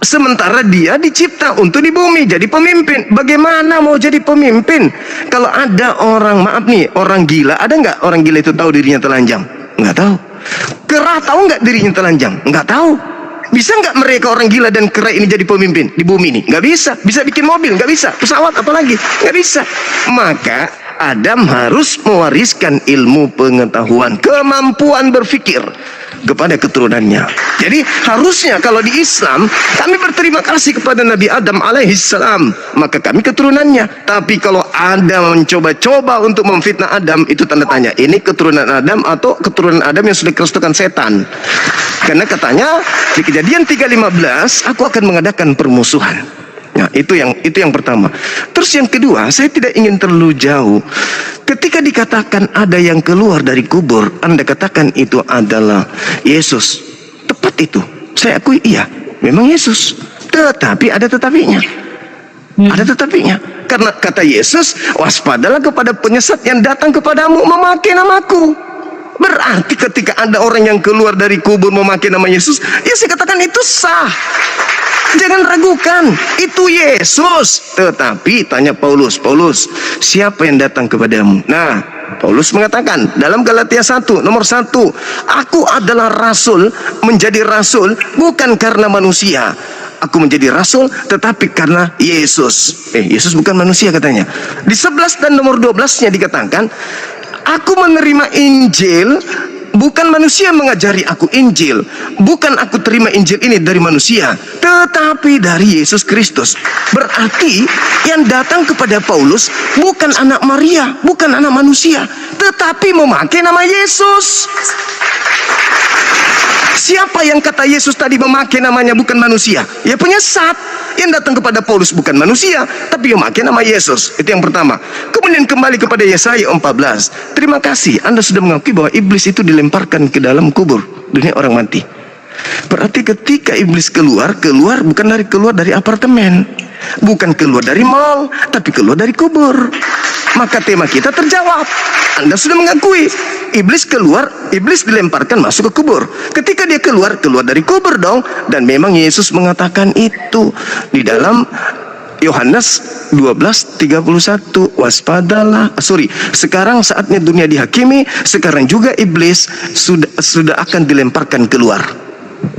Sementara dia dicipta untuk di bumi jadi pemimpin. Bagaimana mau jadi pemimpin kalau ada orang, maaf nih, orang gila? Ada nggak orang gila itu tahu dirinya telanjang? Nggak tahu. Kera tahu nggak dirinya telanjang? Nggak tahu. Bisa nggak mereka orang gila dan kera ini jadi pemimpin di bumi ini? Nggak bisa. Bisa bikin mobil? Nggak bisa. Pesawat apalagi? Nggak bisa. Maka Adam harus mewariskan ilmu pengetahuan, kemampuan berpikir kepada keturunannya. Jadi harusnya kalau di Islam kami berterima kasih kepada Nabi Adam alaihissalam, maka kami keturunannya. Tapi kalau Adam mencoba-coba untuk memfitnah Adam, itu tanda tanya, ini keturunan Adam atau keturunan Adam yang sudah kerasukan setan. Karena katanya di Kejadian 3:15, aku akan mengadakan permusuhan. Nah, itu yang pertama. Terus yang kedua, saya tidak ingin terlalu jauh. Ketika dikatakan ada yang keluar dari kubur, Anda katakan itu adalah Yesus. Tepat itu. Saya akui iya, memang Yesus. Tetapi ada tetapinya. Ada tetapinya. Karena kata Yesus, waspadalah kepada penyesat yang datang kepadamu memakai namaku. Berarti ketika ada orang yang keluar dari kubur memakai nama Yesus, ya saya katakan itu sah. Jangan ragukan, itu Yesus. Tetapi tanya Paulus, siapa yang datang kepadamu? Nah, Paulus mengatakan dalam Galatia 1 nomor 1, aku adalah rasul, menjadi rasul bukan karena manusia. Aku menjadi rasul tetapi karena Yesus. Yesus bukan manusia katanya. Di 11 dan nomor 12-nya dikatakan, aku menerima Injil, bukan manusia mengajari aku Injil. Bukan aku terima Injil ini dari manusia, tetapi dari Yesus Kristus. Berarti yang datang kepada Paulus bukan anak Maria, bukan anak manusia, tetapi memakai nama Yesus. Siapa yang kata Yesus tadi memakai namanya bukan manusia? Ya penyesat. Yang datang kepada Paulus bukan manusia, tapi memakai nama Yesus. Itu yang pertama. Kemudian kembali kepada Yesaya 14. Terima kasih, Anda sudah mengakui bahwa iblis itu dilemparkan ke dalam kubur, dunia orang mati. Berarti ketika iblis keluar bukan dari apartemen, bukan keluar dari mall, tapi keluar dari kubur. Maka tema kita terjawab. Anda sudah mengakui iblis keluar, iblis dilemparkan masuk ke kubur. Ketika dia keluar dari kubur dong. Dan memang Yesus mengatakan itu di dalam Yohanes 12:31, waspadalah. Sekarang saatnya dunia dihakimi, sekarang juga iblis sudah akan dilemparkan keluar.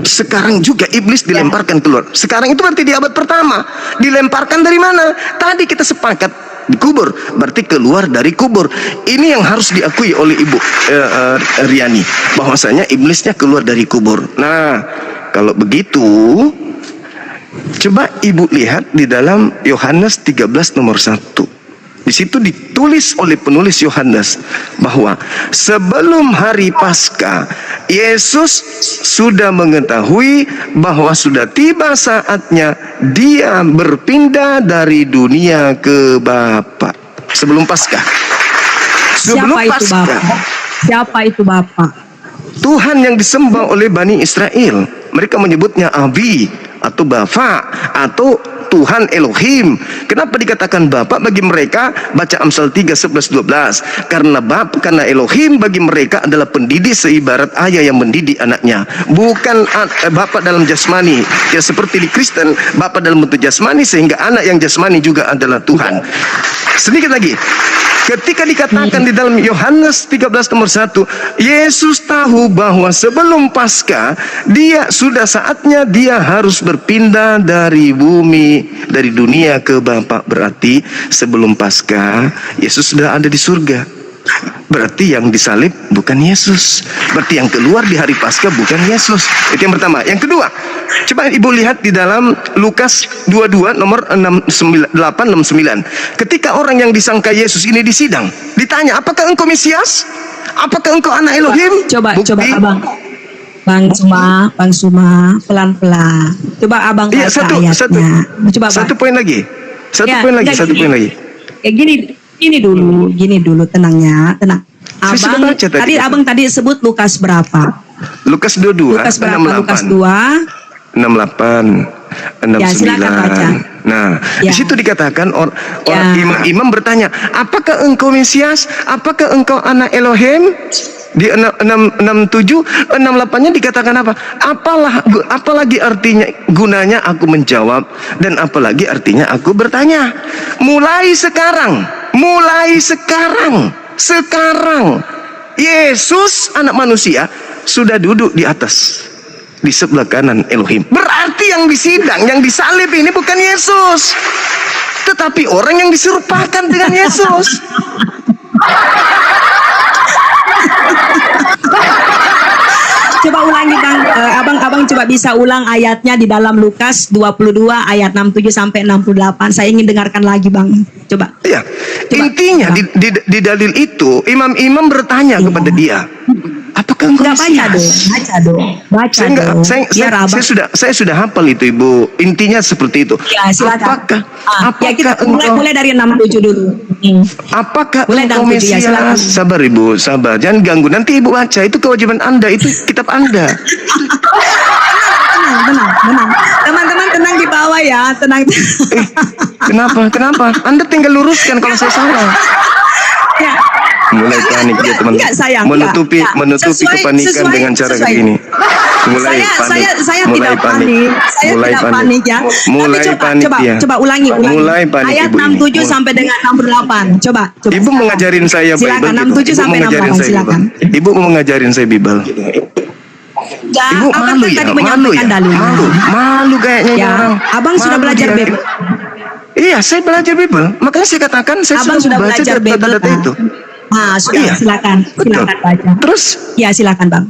Sekarang juga iblis dilemparkan keluar. Sekarang itu berarti di abad pertama. Dilemparkan dari mana? Tadi kita sepakat dikubur, berarti keluar dari kubur. Ini yang harus diakui oleh Ibu Riani, bahwasanya iblisnya keluar dari kubur. Nah, kalau begitu, coba Ibu lihat di dalam Yohanes 13 nomor 1. Di situ ditulis oleh penulis Yohanes bahwa sebelum hari Paskah, Yesus sudah mengetahui bahwa sudah tiba saatnya dia berpindah dari dunia ke Bapa. Sebelum Paskah. Sebelum Siapa itu Paskah. Bapak? Siapa itu Bapak? Tuhan yang disembah oleh Bani Israel. Mereka menyebutnya Abi atau Bapa atau Tuhan Elohim. Kenapa dikatakan Bapa bagi mereka? Baca Amsal 3:11-12. Karena Elohim bagi mereka adalah pendidik seibarat ayah yang mendidik anaknya. Bukan Bapa dalam jasmani. Ya seperti di Kristen, Bapa dalam bentuk jasmani sehingga anak yang jasmani juga adalah Tuhan. Sedikit lagi. Ketika dikatakan di dalam Yohanes 13 nomor 1, Yesus tahu bahwa sebelum Paskah sudah saatnya dia harus berpindah dari bumi, dari dunia ke Bapa. Berarti sebelum Paskah Yesus sudah ada di surga. Berarti yang disalib bukan Yesus. Berarti yang keluar di hari Paskah bukan Yesus. Itu yang pertama. Yang kedua, coba Ibu lihat di dalam Lukas 22 nomor 869. Ketika orang yang disangka Yesus ini disidang, ditanya, apakah engkau Mesias? Apakah engkau anak Elohim? Coba Bukti. Abang. Bang Suma, pelan-pelan. Coba Abang Iya, baca ayatnya. Coba satu poin lagi. Satu Ya, poin lagi. enggak, Satu poin lagi. Kayak gini dulu, tenang. Saya sudah Abang baca tadi. Abang tadi sebut Lukas berapa? Lukas 22. Lukas berapa? 68. Lukas 2. 68, 69. Ya, silakan baca. Nah, Ya. di situ dikatakan orang Ya. imam bertanya, apakah engkau Mesias? Apakah engkau anak Elohim? Di 67, 68-nya dikatakan apa? Apalagi artinya gunanya aku menjawab dan apalagi artinya aku bertanya. Mulai sekarang Yesus anak manusia sudah duduk di atas, di sebelah kanan Elohim. Berarti yang disidang, yang disalib ini bukan Yesus, tetapi orang yang diserupakan dengan Yesus. Coba ulangi Bang, abang coba bisa ulang ayatnya di dalam Lukas 22 ayat 67 sampai 68. Saya ingin dengarkan lagi Bang. Coba. Ya, intinya di dalil itu imam-imam bertanya kepada dia, apakah engkau Mesias? Baca dong. Saya sudah hafal itu Ibu. Intinya seperti itu. Ya, silakan. Apakah kita engkau mulai dari 67 dulu. Apakah Mulai engkau 67, ya, silakan. Mesias? Sabar Ibu, sabar. Jangan ganggu. Nanti Ibu baca, itu kewajiban Anda, itu kitab Anda. Tenang. Teman-teman tenang di bawah ya, tenang. Kenapa? Anda tinggal luruskan kalau saya salah. Ya. Mulai panik dia teman. Enggak, sayang, menutupi Sesuai- kepanikan dengan cara sesuai. kayak gini. Mulai panik. Saya mulai tidak panik. Saya mulai tidak panik. panik ya. Mulai Tapi panik ya. coba ulangi. Mulai panik Ayat Ibu ini. 67 sampai dengan 68. Coba. Ibu silakan. mengajarin saya Silakan, Bible. 67 sampai 68, silakan. Ibu mau ngajarin saya Bible. Ya, Ibu abang malu kan ya, tadi malu menyampaikan ya, dalilnya. malu kayaknya Ya, orang. abang sudah Malu belajar dia. Bible. Iya, saya belajar Bible. Makanya saya katakan saya Abang sudah membaca belajar Bible. data-data itu. Nah, sudah Iya, silakan betul. baca. Terus Ya, silakan Bang.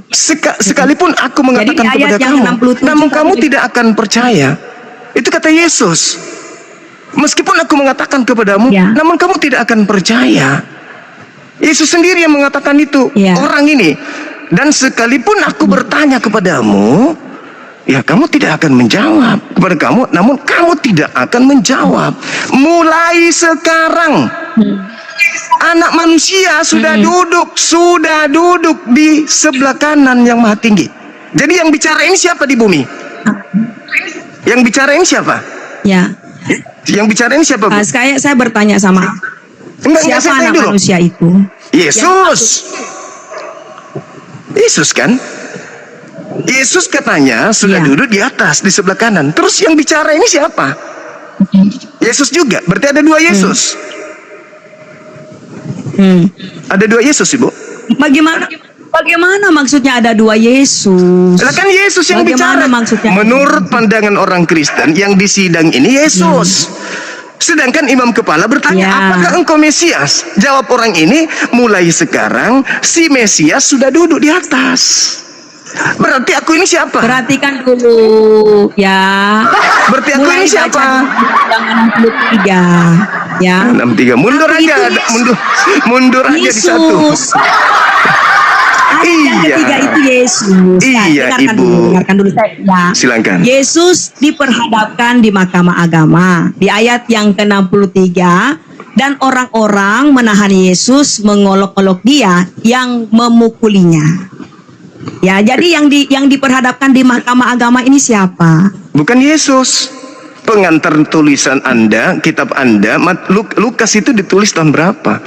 sekalipun aku mengatakan Jadi di ayat kepada yang kamu, 67 namun kamu tadi- tidak akan percaya. Itu kata Yesus. Meskipun aku mengatakan kepadamu, Ya. namun kamu tidak akan percaya. Yesus sendiri yang mengatakan itu. Ya. Orang ini. Dan sekalipun aku bertanya kepadamu, ya kamu tidak akan menjawab kepada kamu, namun kamu tidak akan menjawab. Mulai sekarang Anak manusia sudah duduk di sebelah kanan yang maha tinggi. Jadi yang bicara ini siapa di bumi? Yang bicara ini siapa? Ya. Yang bicara ini siapa, Bu? Saya bertanya sama Enggak, siapa saya tanya anak dulu. manusia itu? Yesus kan? Yesus katanya sudah Ya. duduk di atas di sebelah kanan. Terus yang bicara ini siapa? Yesus juga. Berarti ada dua Yesus. Ada dua Yesus, Ibu. Bagaimana maksudnya ada dua Yesus? Lah kan Yesus yang Bagaimana bicara. maksudnya? Menurut pandangan orang Kristen yang di sidang ini Yesus. Sedangkan imam kepala bertanya, Ya. apakah engkau Mesias? Jawab orang ini, mulai sekarang si Mesias sudah duduk di atas. Berarti aku ini siapa? Perhatikan dulu, ya. Berarti aku ini siapa? Jangan 63, ya. 63. Mundur Aku aja, itu mundur aja di satu. Yesus. Yang Iya. ketiga itu Yesus. Iya, Ibu. Dengarkan dulu saya. Ya. Silakan. Yesus diperhadapkan di Mahkamah Agama di ayat yang ke-63, dan orang-orang menahan Yesus, mengolok-olok dia yang memukulinya. Ya, jadi yang diperhadapkan di Mahkamah Agama ini siapa? Bukan Yesus. Pengantar tulisan Anda, kitab Anda, Lukas itu ditulis tahun berapa?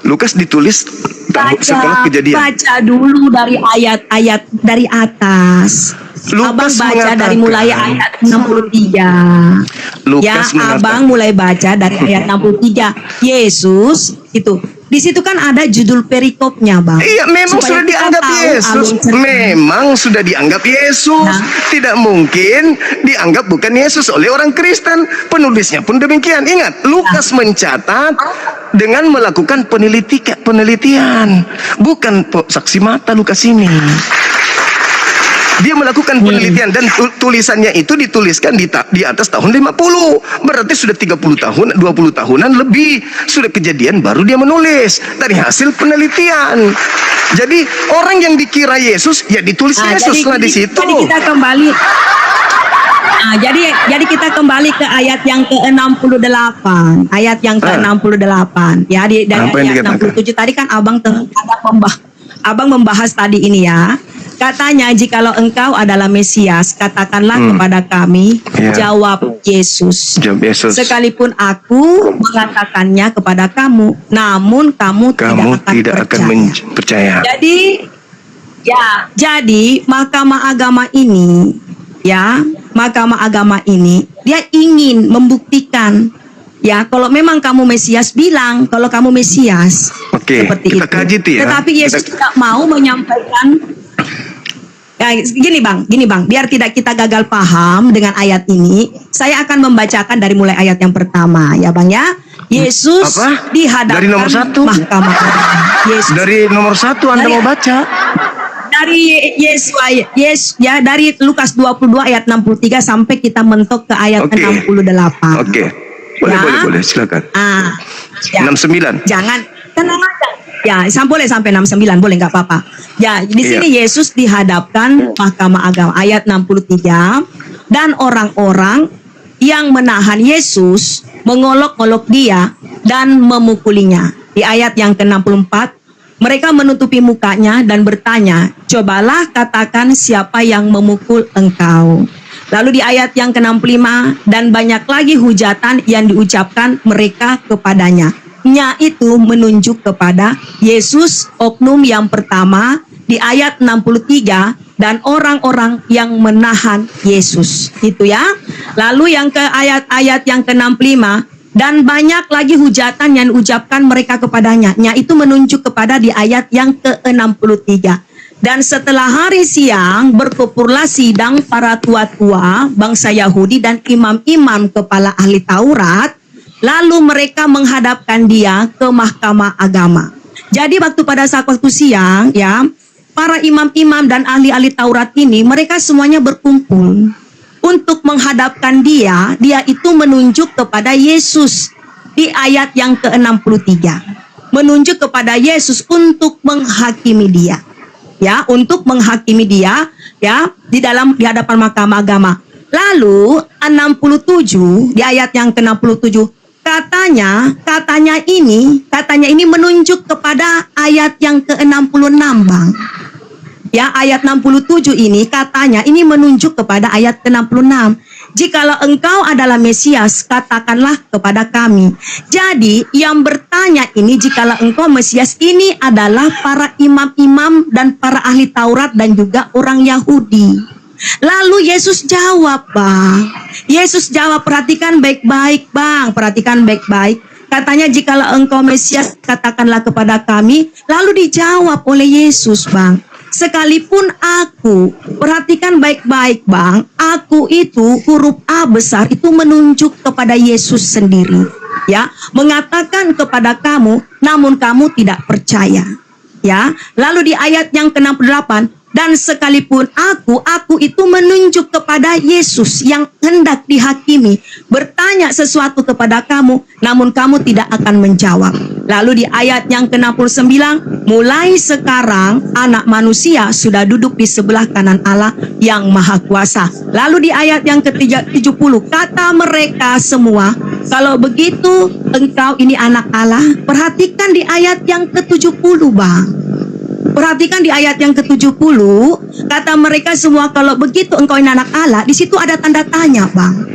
Lukas ditulis setelah kejadian. Baca dulu dari ayat-ayat dari atas. Lukas Abang baca mengatakan, dari mulai ayat 63. Lukas mengatakan, Abang mulai baca dari ayat 63. Yesus itu. Di situ kan ada judul perikopnya, Bang. iya, memang Supaya sudah kita dianggap tahu Yesus. alur cerita. Memang sudah dianggap Yesus. Nah. Tidak mungkin dianggap bukan Yesus oleh orang Kristen. Penulisnya pun demikian. Ingat, Lukas mencatat dengan melakukan penelitian. Bukan saksi mata Lukas ini. Dia melakukan penelitian dan tulisannya itu dituliskan di atas tahun 50. Berarti sudah 30 tahun, 20 tahunan lebih sudah kejadian baru dia menulis dari hasil penelitian. Jadi orang yang dikira Yesus ya ditulis Yesus lah di situ. Jadi kita kembali. Nah, jadi kita kembali ke ayat yang ke-68. Ayat yang ke-68. Ya, dari Apa yang ayat dikatakan? 67 tadi kan Abang membahas tadi ini ya. Katanya, jikalau engkau adalah Mesias, katakanlah kepada kami. Ya. Jawab Yesus. Jawab Yesus. Sekalipun aku mengatakannya kepada kamu, namun kamu tidak akan percaya. Jadi Mahkamah Agama ini, Mahkamah Agama ini dia ingin membuktikan, kalau memang kamu Mesias, bilang kalau kamu Mesias. Oke, seperti kita itu. kaji itu ya. Tetapi Yesus tidak mau menyampaikan. Ya, gini bang, biar tidak kita gagal paham dengan ayat ini, saya akan membacakan dari mulai ayat yang pertama, ya bang ya. Yesus dihadapkan dari nomor 1. Mahkamah Agama. Yesus. Dari nomor 1 Anda mau baca? Dari Yesus, dari Lukas 22 ayat 63 sampai kita mentok ke ayat 68. Oke. Boleh, silakan. 69. Jangan, tenang aja. Ya, boleh sampai 69, boleh nggak apa-apa. Ya, di sini Yesus dihadapkan Mahkamah Agama ayat 63, dan orang-orang yang menahan Yesus mengolok-olok dia dan memukulinya. Di ayat yang ke-64, mereka menutupi mukanya dan bertanya, cobalah katakan siapa yang memukul engkau. Lalu di ayat yang ke-65, dan banyak lagi hujatan yang diucapkan mereka kepadanya. Nya itu menunjuk kepada Yesus, oknum yang pertama di ayat 63, dan orang-orang yang menahan Yesus. Itu ya. Lalu yang ke ayat-ayat yang ke-65, dan banyak lagi hujatan yang diucapkan mereka kepadanya. Nya itu menunjuk kepada di ayat yang ke-63. Dan setelah hari siang berkumpullah sidang para tua-tua bangsa Yahudi dan imam-imam kepala ahli Taurat. Lalu mereka menghadapkan dia ke Mahkamah Agama. Jadi pada saat waktu siang, para imam-imam dan ahli-ahli Taurat ini, mereka semuanya berkumpul untuk menghadapkan dia. Dia itu menunjuk kepada Yesus di ayat yang ke-63. Menunjuk kepada Yesus untuk menghakimi dia. Untuk menghakimi dia, di hadapan Mahkamah Agama. Lalu 67 di ayat yang ke-67, katanya ini menunjuk kepada ayat yang ke-66, Bang. Ayat 67 ini katanya ini menunjuk kepada ayat ke-66. Jikalau engkau adalah Mesias, katakanlah kepada kami. Jadi yang bertanya ini, jikalau engkau Mesias, ini adalah para imam-imam dan para ahli Taurat dan juga orang Yahudi. Lalu Yesus jawab, Bang. Yesus jawab, perhatikan baik-baik, Bang. Perhatikan baik-baik. Katanya, jikalau engkau Mesias, katakanlah kepada kami. Lalu dijawab oleh Yesus, Bang. Sekalipun aku, perhatikan baik-baik, Bang. Aku itu, huruf A besar, itu menunjuk kepada Yesus sendiri. Ya, mengatakan kepada kamu, namun kamu tidak percaya. Ya, lalu di ayat yang ke-68, dan sekalipun aku itu menunjuk kepada Yesus yang hendak dihakimi, bertanya sesuatu kepada kamu, namun kamu tidak akan menjawab. Lalu di ayat yang ke-69, mulai sekarang anak manusia sudah duduk di sebelah kanan Allah yang maha kuasa. Lalu di ayat yang ke-70, kata mereka semua, kalau begitu engkau ini anak Allah. Perhatikan di ayat yang ke-70, Bang. Perhatikan di ayat yang ke-70, kata mereka semua, kalau begitu engkau ini anak Allah. Di situ ada tanda tanya, Bang.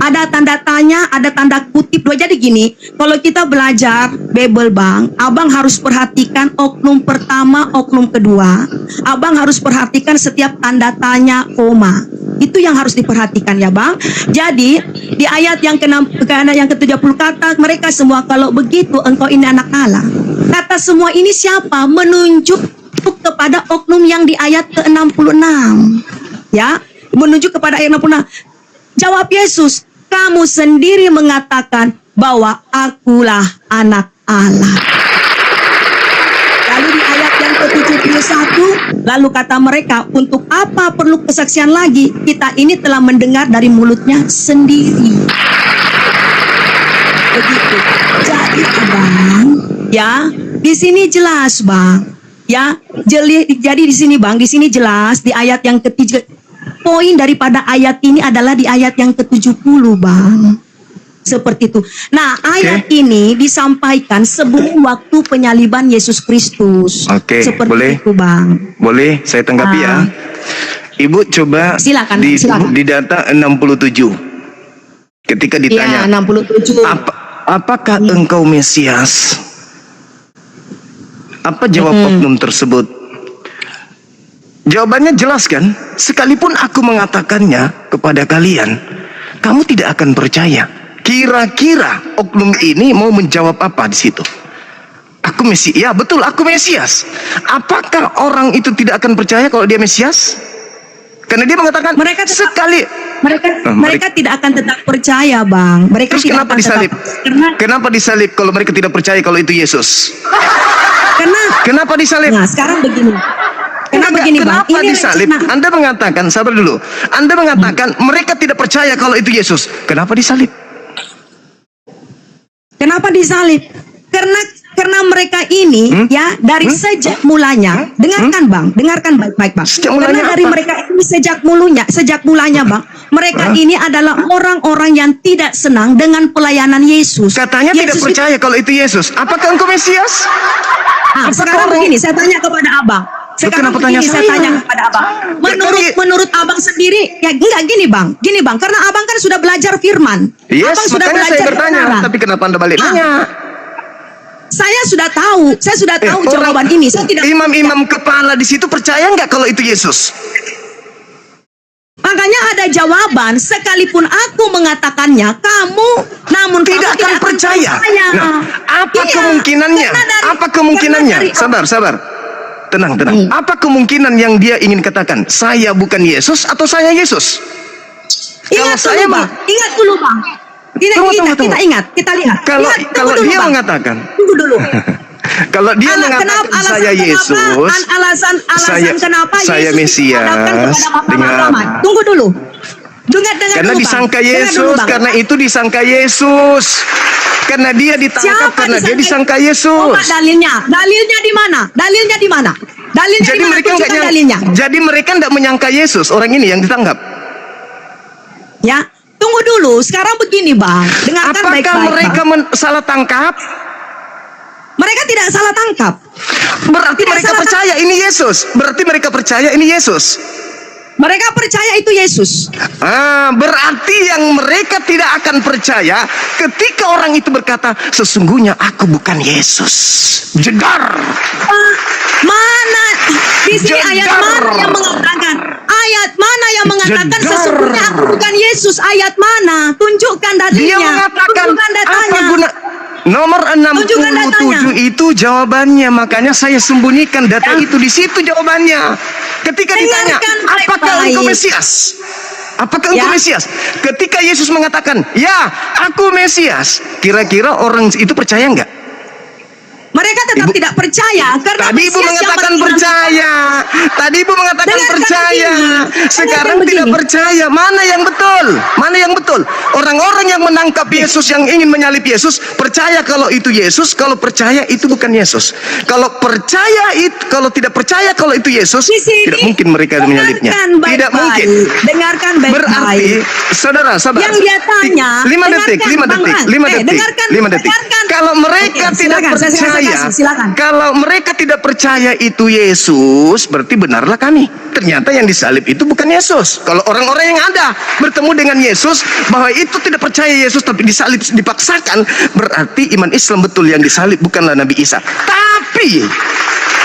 Ada tanda tanya, ada tanda kutip. Jadi gini, kalau kita belajar Bible, Bang, Abang harus perhatikan oknum pertama, oknum kedua. Abang harus perhatikan setiap tanda tanya, koma. Itu yang harus diperhatikan, ya, Bang. Jadi di ayat yang ke-70 kata mereka semua, kalau begitu engkau ini anak Allah. Kata semua ini siapa? Menunjuk kepada oknum yang di ayat ke-66. Ya, menunjuk kepada ayat 66. Jawab Yesus, kamu sendiri mengatakan bahwa akulah anak Allah. Lalu di ayat yang ke-71, lalu kata mereka, untuk apa perlu kesaksian lagi? Kita ini telah mendengar dari mulutnya sendiri. Begitu. Jadi, Abang, ya, di sini jelas, Bang. Ya, jadi di sini, Bang, di sini jelas di ayat yang ketiga. Poin daripada ayat ini adalah di ayat yang ke-70, Bang. Seperti itu. Nah, ayat ini disampaikan sebelum waktu penyaliban Yesus Kristus. Seperti boleh. itu, Bang. Boleh saya tanggapi ya. Ibu coba silakan. Di data 67. Ketika ditanya, ya, 67. Apakah engkau Mesias? Apa jawab oknum tersebut? Jawabannya jelas kan? Sekalipun aku mengatakannya kepada kalian, kamu tidak akan percaya. Kira-kira oknum ini mau menjawab apa di situ? Aku Mesias. Ya, betul, aku Mesias. Apakah orang itu tidak akan percaya kalau dia Mesias? Karena dia mengatakan mereka tidak akan tetap percaya, Bang. Mereka terus tidak kenapa akan disalib? Kenapa disalib kalau mereka tidak percaya kalau itu Yesus? Kenapa disalib? Nah, sekarang begini. Kenapa disalib? Anda mengatakan, sabar dulu. Anda mengatakan mereka tidak percaya kalau itu Yesus. Kenapa disalib? Kenapa disalib? Karena mereka ini ya dari sejak mulanya, dengarkan, Bang, dengarkan baik-baik, Bang. Karena dari mereka ini sejak mulanya, Bang, mereka ini adalah orang-orang yang tidak senang dengan pelayanan Yesus. Katanya Yesus tidak percaya kalau itu Yesus. Apakah engkau Mesias? Sekarang begini, saya tanya kepada Abang. Sekarang begini, saya tanya kepada Abang. Menurut Abang sendiri, ya enggak gini, Bang. Gini, Bang, karena Abang kan sudah belajar firman. Yes, Abang sudah belajar saya bertanya, tapi kenapa Anda balik nanya? Saya sudah tahu jawaban ini. Saya tidak. Imam-imam kepala di situ percaya nggak kalau itu Yesus? Makanya ada jawaban, sekalipun aku mengatakannya, kamu namun tidak akan percaya. Nah, apa kemungkinannya? Apa kemungkinannya? Sabar. Tenang. Apa kemungkinan yang dia ingin katakan? Saya bukan Yesus atau saya Yesus? Ingat dulu, Bang. Kita ingat, kita lihat. Kalau dia mengatakan, tunggu dulu. Kalau dia mengatakan saya Yesus, alasan kenapa saya Yesus Mesias, tunggu dulu. Dengar karena dulu, disangka Bang. Yesus, karena itu disangka Yesus. Karena dia ditangkap karena dia disangka Yesus. Dalilnya di mana? Jadi mereka tidak menyangka Yesus, orang ini yang ditangkap. Ya, tunggu dulu. Sekarang begini, Bang. Dengarkan baik-baik. Apakah mereka salah tangkap? Mereka tidak salah tangkap. Berarti mereka percaya ini Yesus. Berarti mereka percaya ini Yesus. Mereka percaya itu Yesus. Berarti yang mereka tidak akan percaya ketika orang itu berkata, sesungguhnya aku bukan Yesus. Jedar. Mana di sini ayat mana yang mengatakan? Ayat mana yang mengatakan Jedar. sesungguhnya aku bukan Yesus. Ayat mana? Tunjukkan dalilnya. Dia mengatakan Tunjukkan datanya. apa guna nomor Tunjukkan datanya. 67 itu jawabannya, makanya saya sembunyikan data itu di situ jawabannya. Ketika ditanya, Dengarkan apakah baik-baik. engkau Mesias? Apakah engkau Ya. Mesias? Ketika Yesus mengatakan, ya aku Mesias, kira-kira orang itu percaya enggak? Mereka tetap Ibu- tidak percaya karena Tadi Ibu Mesias yang mengatakan beriman. percaya. Tadi Ibu mengatakan Dengarkan percaya. begini. Sekarang Dengarkan tidak begini. percaya. Mana yang betul? Mana yang betul? Orang-orang yang menangkap Yesus, yang ingin menyalib Yesus, percaya kalau itu Yesus, kalau percaya itu bukan Yesus. Kalau percaya itu, kalau tidak percaya kalau itu Yesus, Di sini, tidak mungkin mereka menyalibnya. dengarkan Tidak baik-baik. mungkin. Dengarkan baik-baik. Berarti, saudara, sabar. Yang dia tanya, 5 detik, dengarkan, 5 detik, Bang. 5 detik, Dengarkan, 5 detik. dengarkan. Kalau mereka Oke, tidak silakan, saya percaya, kasih, silakan. kalau mereka tidak percaya itu Yesus, berarti benarlah kami. Ternyata yang disalib itu bukan Yesus. Kalau orang-orang yang ada bertemu dengan Yesus, bahwa itu tidak percaya Yesus tapi disalib, dipaksakan, berarti iman Islam betul yang disalib bukanlah Nabi Isa.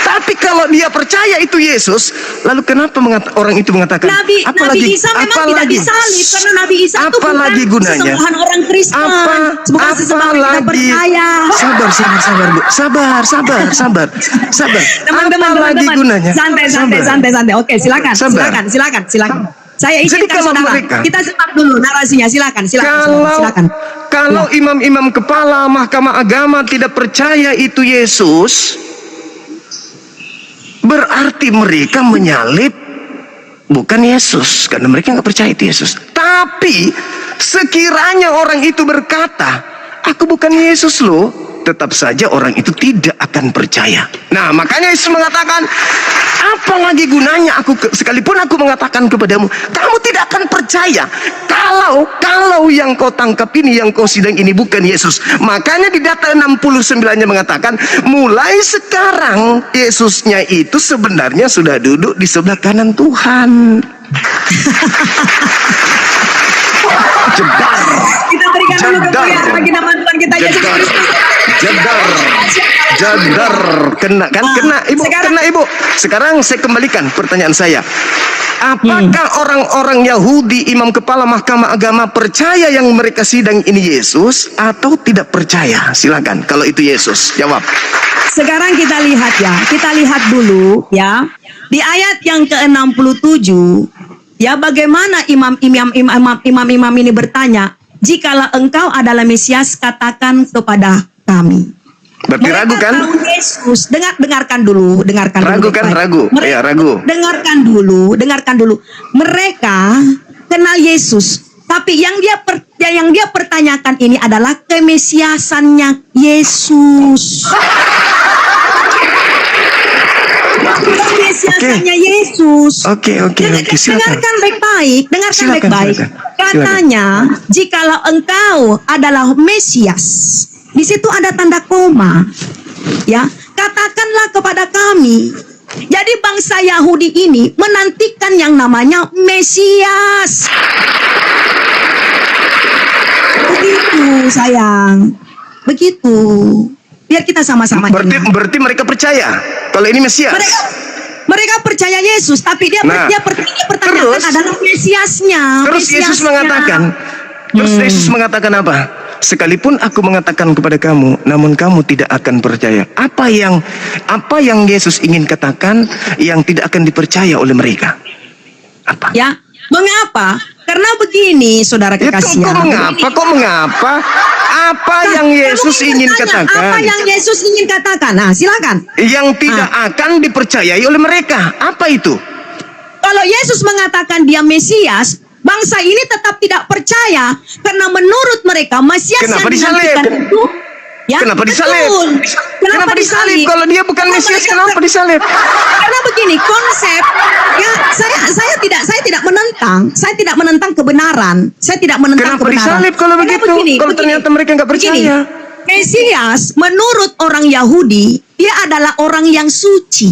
Tapi kalau dia percaya itu Yesus, lalu kenapa orang itu mengatakan Nabi Isa memang tidak disalib karena Nabi Isa itu bukan apalagi gunanya? sesembahan orang Kristen. Bukan sesembahan kita Apalagi percaya. sabar Bu, sabar. Apalagi gunanya? Santai. Oke, silakan. Sabar. Silakan. Saya Jadi izinkan kalau saudara. mereka- Kita simak dulu narasinya. Silakan. Kalau imam-imam kepala Mahkamah Agama tidak percaya itu Yesus, berarti mereka menyalib bukan Yesus, karena mereka nggak percaya itu Yesus. Tapi sekiranya orang itu berkata, aku bukan Yesus loh, tetap saja orang itu tidak akan percaya. Nah, makanya Yesus mengatakan, apalagi gunanya sekalipun aku mengatakan kepadamu, kamu tidak akan percaya kalau yang kau tangkap ini, yang kau sidang ini bukan Yesus. Makanya di data 69-nya mengatakan, mulai sekarang Yesusnya itu sebenarnya sudah duduk di sebelah kanan Tuhan. Jedar. Kita berikan dulu Jedar. kemuliaan bagi nama Tuhan kita Yesus Jedar. Kristus. Jadar, kena kan? Kena sekarang- Ibu. Sekarang saya kembalikan pertanyaan saya. Apakah orang-orang Yahudi, imam kepala Mahkamah Agama percaya yang mereka sidang ini Yesus atau tidak percaya? Silakan. Kalau itu Yesus, jawab. Sekarang kita lihat ya. Kita lihat dulu ya. Di ayat yang ke-67 ya, bagaimana imam-imam ini bertanya, jikalau engkau adalah Mesias, katakan kepada kami. Berarti ragu kan? Tahu Yesus, dengarkan dulu. Ragu kan? baik-baik. Ragu. Iya, ragu. Dengarkan dulu. Mereka kenal Yesus, tapi yang dia pertanyakan ini adalah kemesiasannya Yesus. Kemesiasannya Yesus. Oke, silakan. Dengarkan baik-baik. Silakan. Katanya, jikalau engkau adalah Mesias, di situ ada tanda koma. Ya, katakanlah kepada kami. Jadi bangsa Yahudi ini menantikan yang namanya Mesias. Begitu, sayang. Begitu. Biar kita sama-sama ingat. Berarti mereka percaya kalau ini Mesias. Mereka percaya Yesus, tapi dia pertanyakan terus- adalah Mesiasnya. Terus Yesus mengatakan apa? Sekalipun aku mengatakan kepada kamu, namun kamu tidak akan percaya. Apa yang Yesus ingin katakan yang tidak akan dipercaya oleh mereka? Apa? Ya, mengapa? Karena begini, saudara kekasih. Kok mengapa? Apa yang Yesus ingin katakan? Apa yang Yesus ingin katakan? Nah, silakan. Yang tidak akan dipercayai oleh mereka. Apa itu? Kalau Yesus mengatakan dia Mesias, bangsa ini tetap tidak percaya karena menurut mereka Mesias Kenapa yang disalib? dinantikan itu, ya, Kenapa betul. disalib? Kenapa disalib? Kalau dia bukan Karena Mesias, mereka kenapa disalib? Karena begini konsep, ya saya tidak menentang kebenaran, saya tidak menentang Kenapa kebenaran. disalib kalau Karena begitu? Kalau ternyata mereka nggak percaya. Mesias menurut orang Yahudi dia adalah orang yang suci.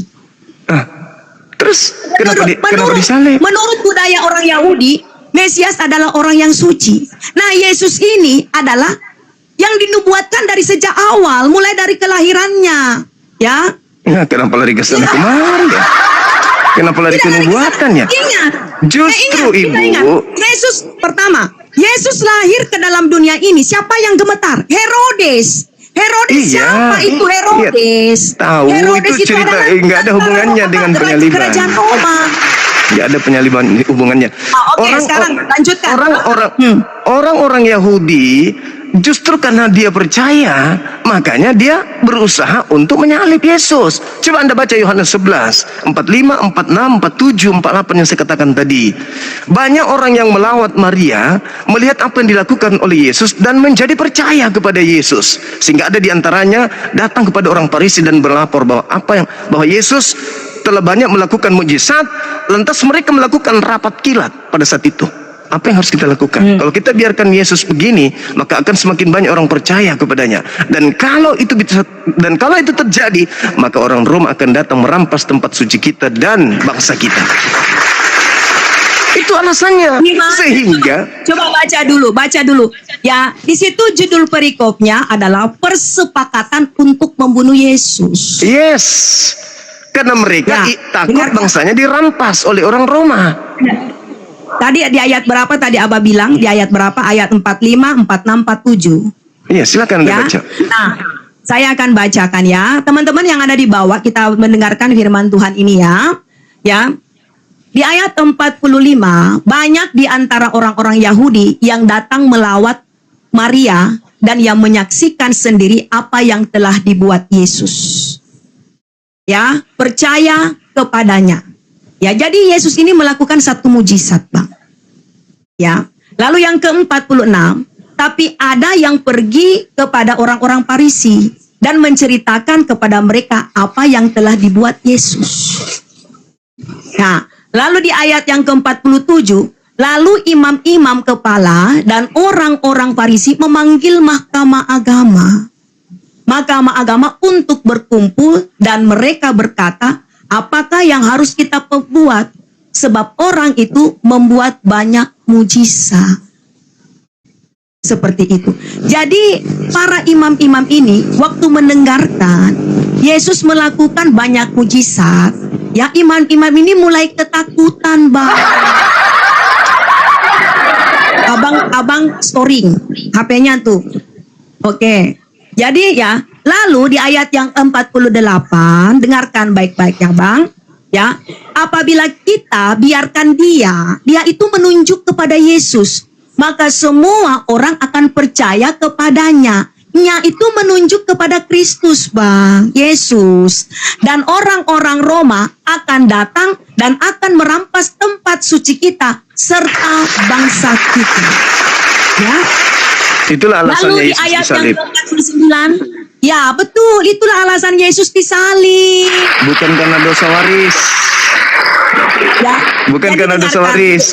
Terus kenapa disalib? Menurut budaya orang Yahudi, Mesias adalah orang yang suci. Nah, Yesus ini adalah yang dinubuatkan dari sejak awal, mulai dari kelahirannya, ya. Ya, kenapa lari ke sana kemari ya? Kenapa lari ke nubuatan ya? Ingat, Justru kita Ibu. ingat, Yesus pertama, Yesus lahir ke dalam dunia ini. Siapa yang gemetar? Herodes. Herodes Iya. siapa itu Herodes? Iya, tahu, Herodes itu cerita, adalah nggak ada hubungannya dengan penyaliban. Kerajaan Roma. Tidak ada penyaliban hubungannya. Oke, sekarang lanjutkan. Orang-orang Yahudi justru karena dia percaya, makanya dia berusaha untuk menyalib Yesus. Coba Anda baca Yohanes 11, 45, 46, 47, 48 yang saya katakan tadi. Banyak orang yang melawat Maria, melihat apa yang dilakukan oleh Yesus dan menjadi percaya kepada Yesus. Sehingga ada di antaranya datang kepada orang Farisi dan berlapor bahwa Yesus telah banyak melakukan mujizat, lantas mereka melakukan rapat kilat pada saat itu. Apa yang harus kita lakukan? Kalau kita biarkan Yesus begini, maka akan semakin banyak orang percaya kepadanya. Dan kalau itu terjadi, maka orang Rom akan datang merampas tempat suci kita dan bangsa kita. Itu alasannya. Sehingga coba baca dulu. Ya, di situ judul perikopnya adalah persepakatan untuk membunuh Yesus. yes, karena mereka takut bangsanya dirampas oleh orang Roma. Tadi di ayat berapa tadi Abah bilang? Di ayat berapa? Ayat 45, 46, 47. Iya, silakan Anda baca. Nah, saya akan bacakan ya. Teman-teman yang ada di bawah, kita mendengarkan firman Tuhan ini ya. Ya. Di ayat 45, banyak di antara orang-orang Yahudi yang datang melawat Maria dan yang menyaksikan sendiri apa yang telah dibuat Yesus. Ya, percaya kepadanya. Ya, jadi Yesus ini melakukan satu mujizat, Bang. Ya. Lalu yang ke-46, tapi ada yang pergi kepada orang-orang Farisi dan menceritakan kepada mereka apa yang telah dibuat Yesus. Nah, lalu di ayat yang ke-47, lalu imam-imam kepala dan orang-orang Farisi memanggil mahkamah agama untuk berkumpul, dan mereka berkata, apakah yang harus kita perbuat? Sebab orang itu membuat banyak mujizat. Seperti itu. Jadi para imam-imam ini waktu mendengarkan Yesus melakukan banyak mujizat, ya imam-imam ini mulai ketakutan, Bang. Abang storing HP-nya tuh. Oke. Jadi ya, lalu di ayat yang 48, dengarkan baik-baik ya, Bang. Ya, apabila kita biarkan dia itu menunjuk kepada Yesus, maka semua orang akan percaya kepadanya. Nya itu menunjuk kepada Kristus, Bang, Yesus. Dan orang-orang Roma akan datang dan akan merampas tempat suci kita serta bangsa kita. Ya. Itulah alasannya Lalu di Yesus ayat disalib. yang ke-49, ya betul, itulah alasan Yesus disalib. Bukan karena dosa waris. Ya, Bukan jadi karena dosa dengarkan. waris.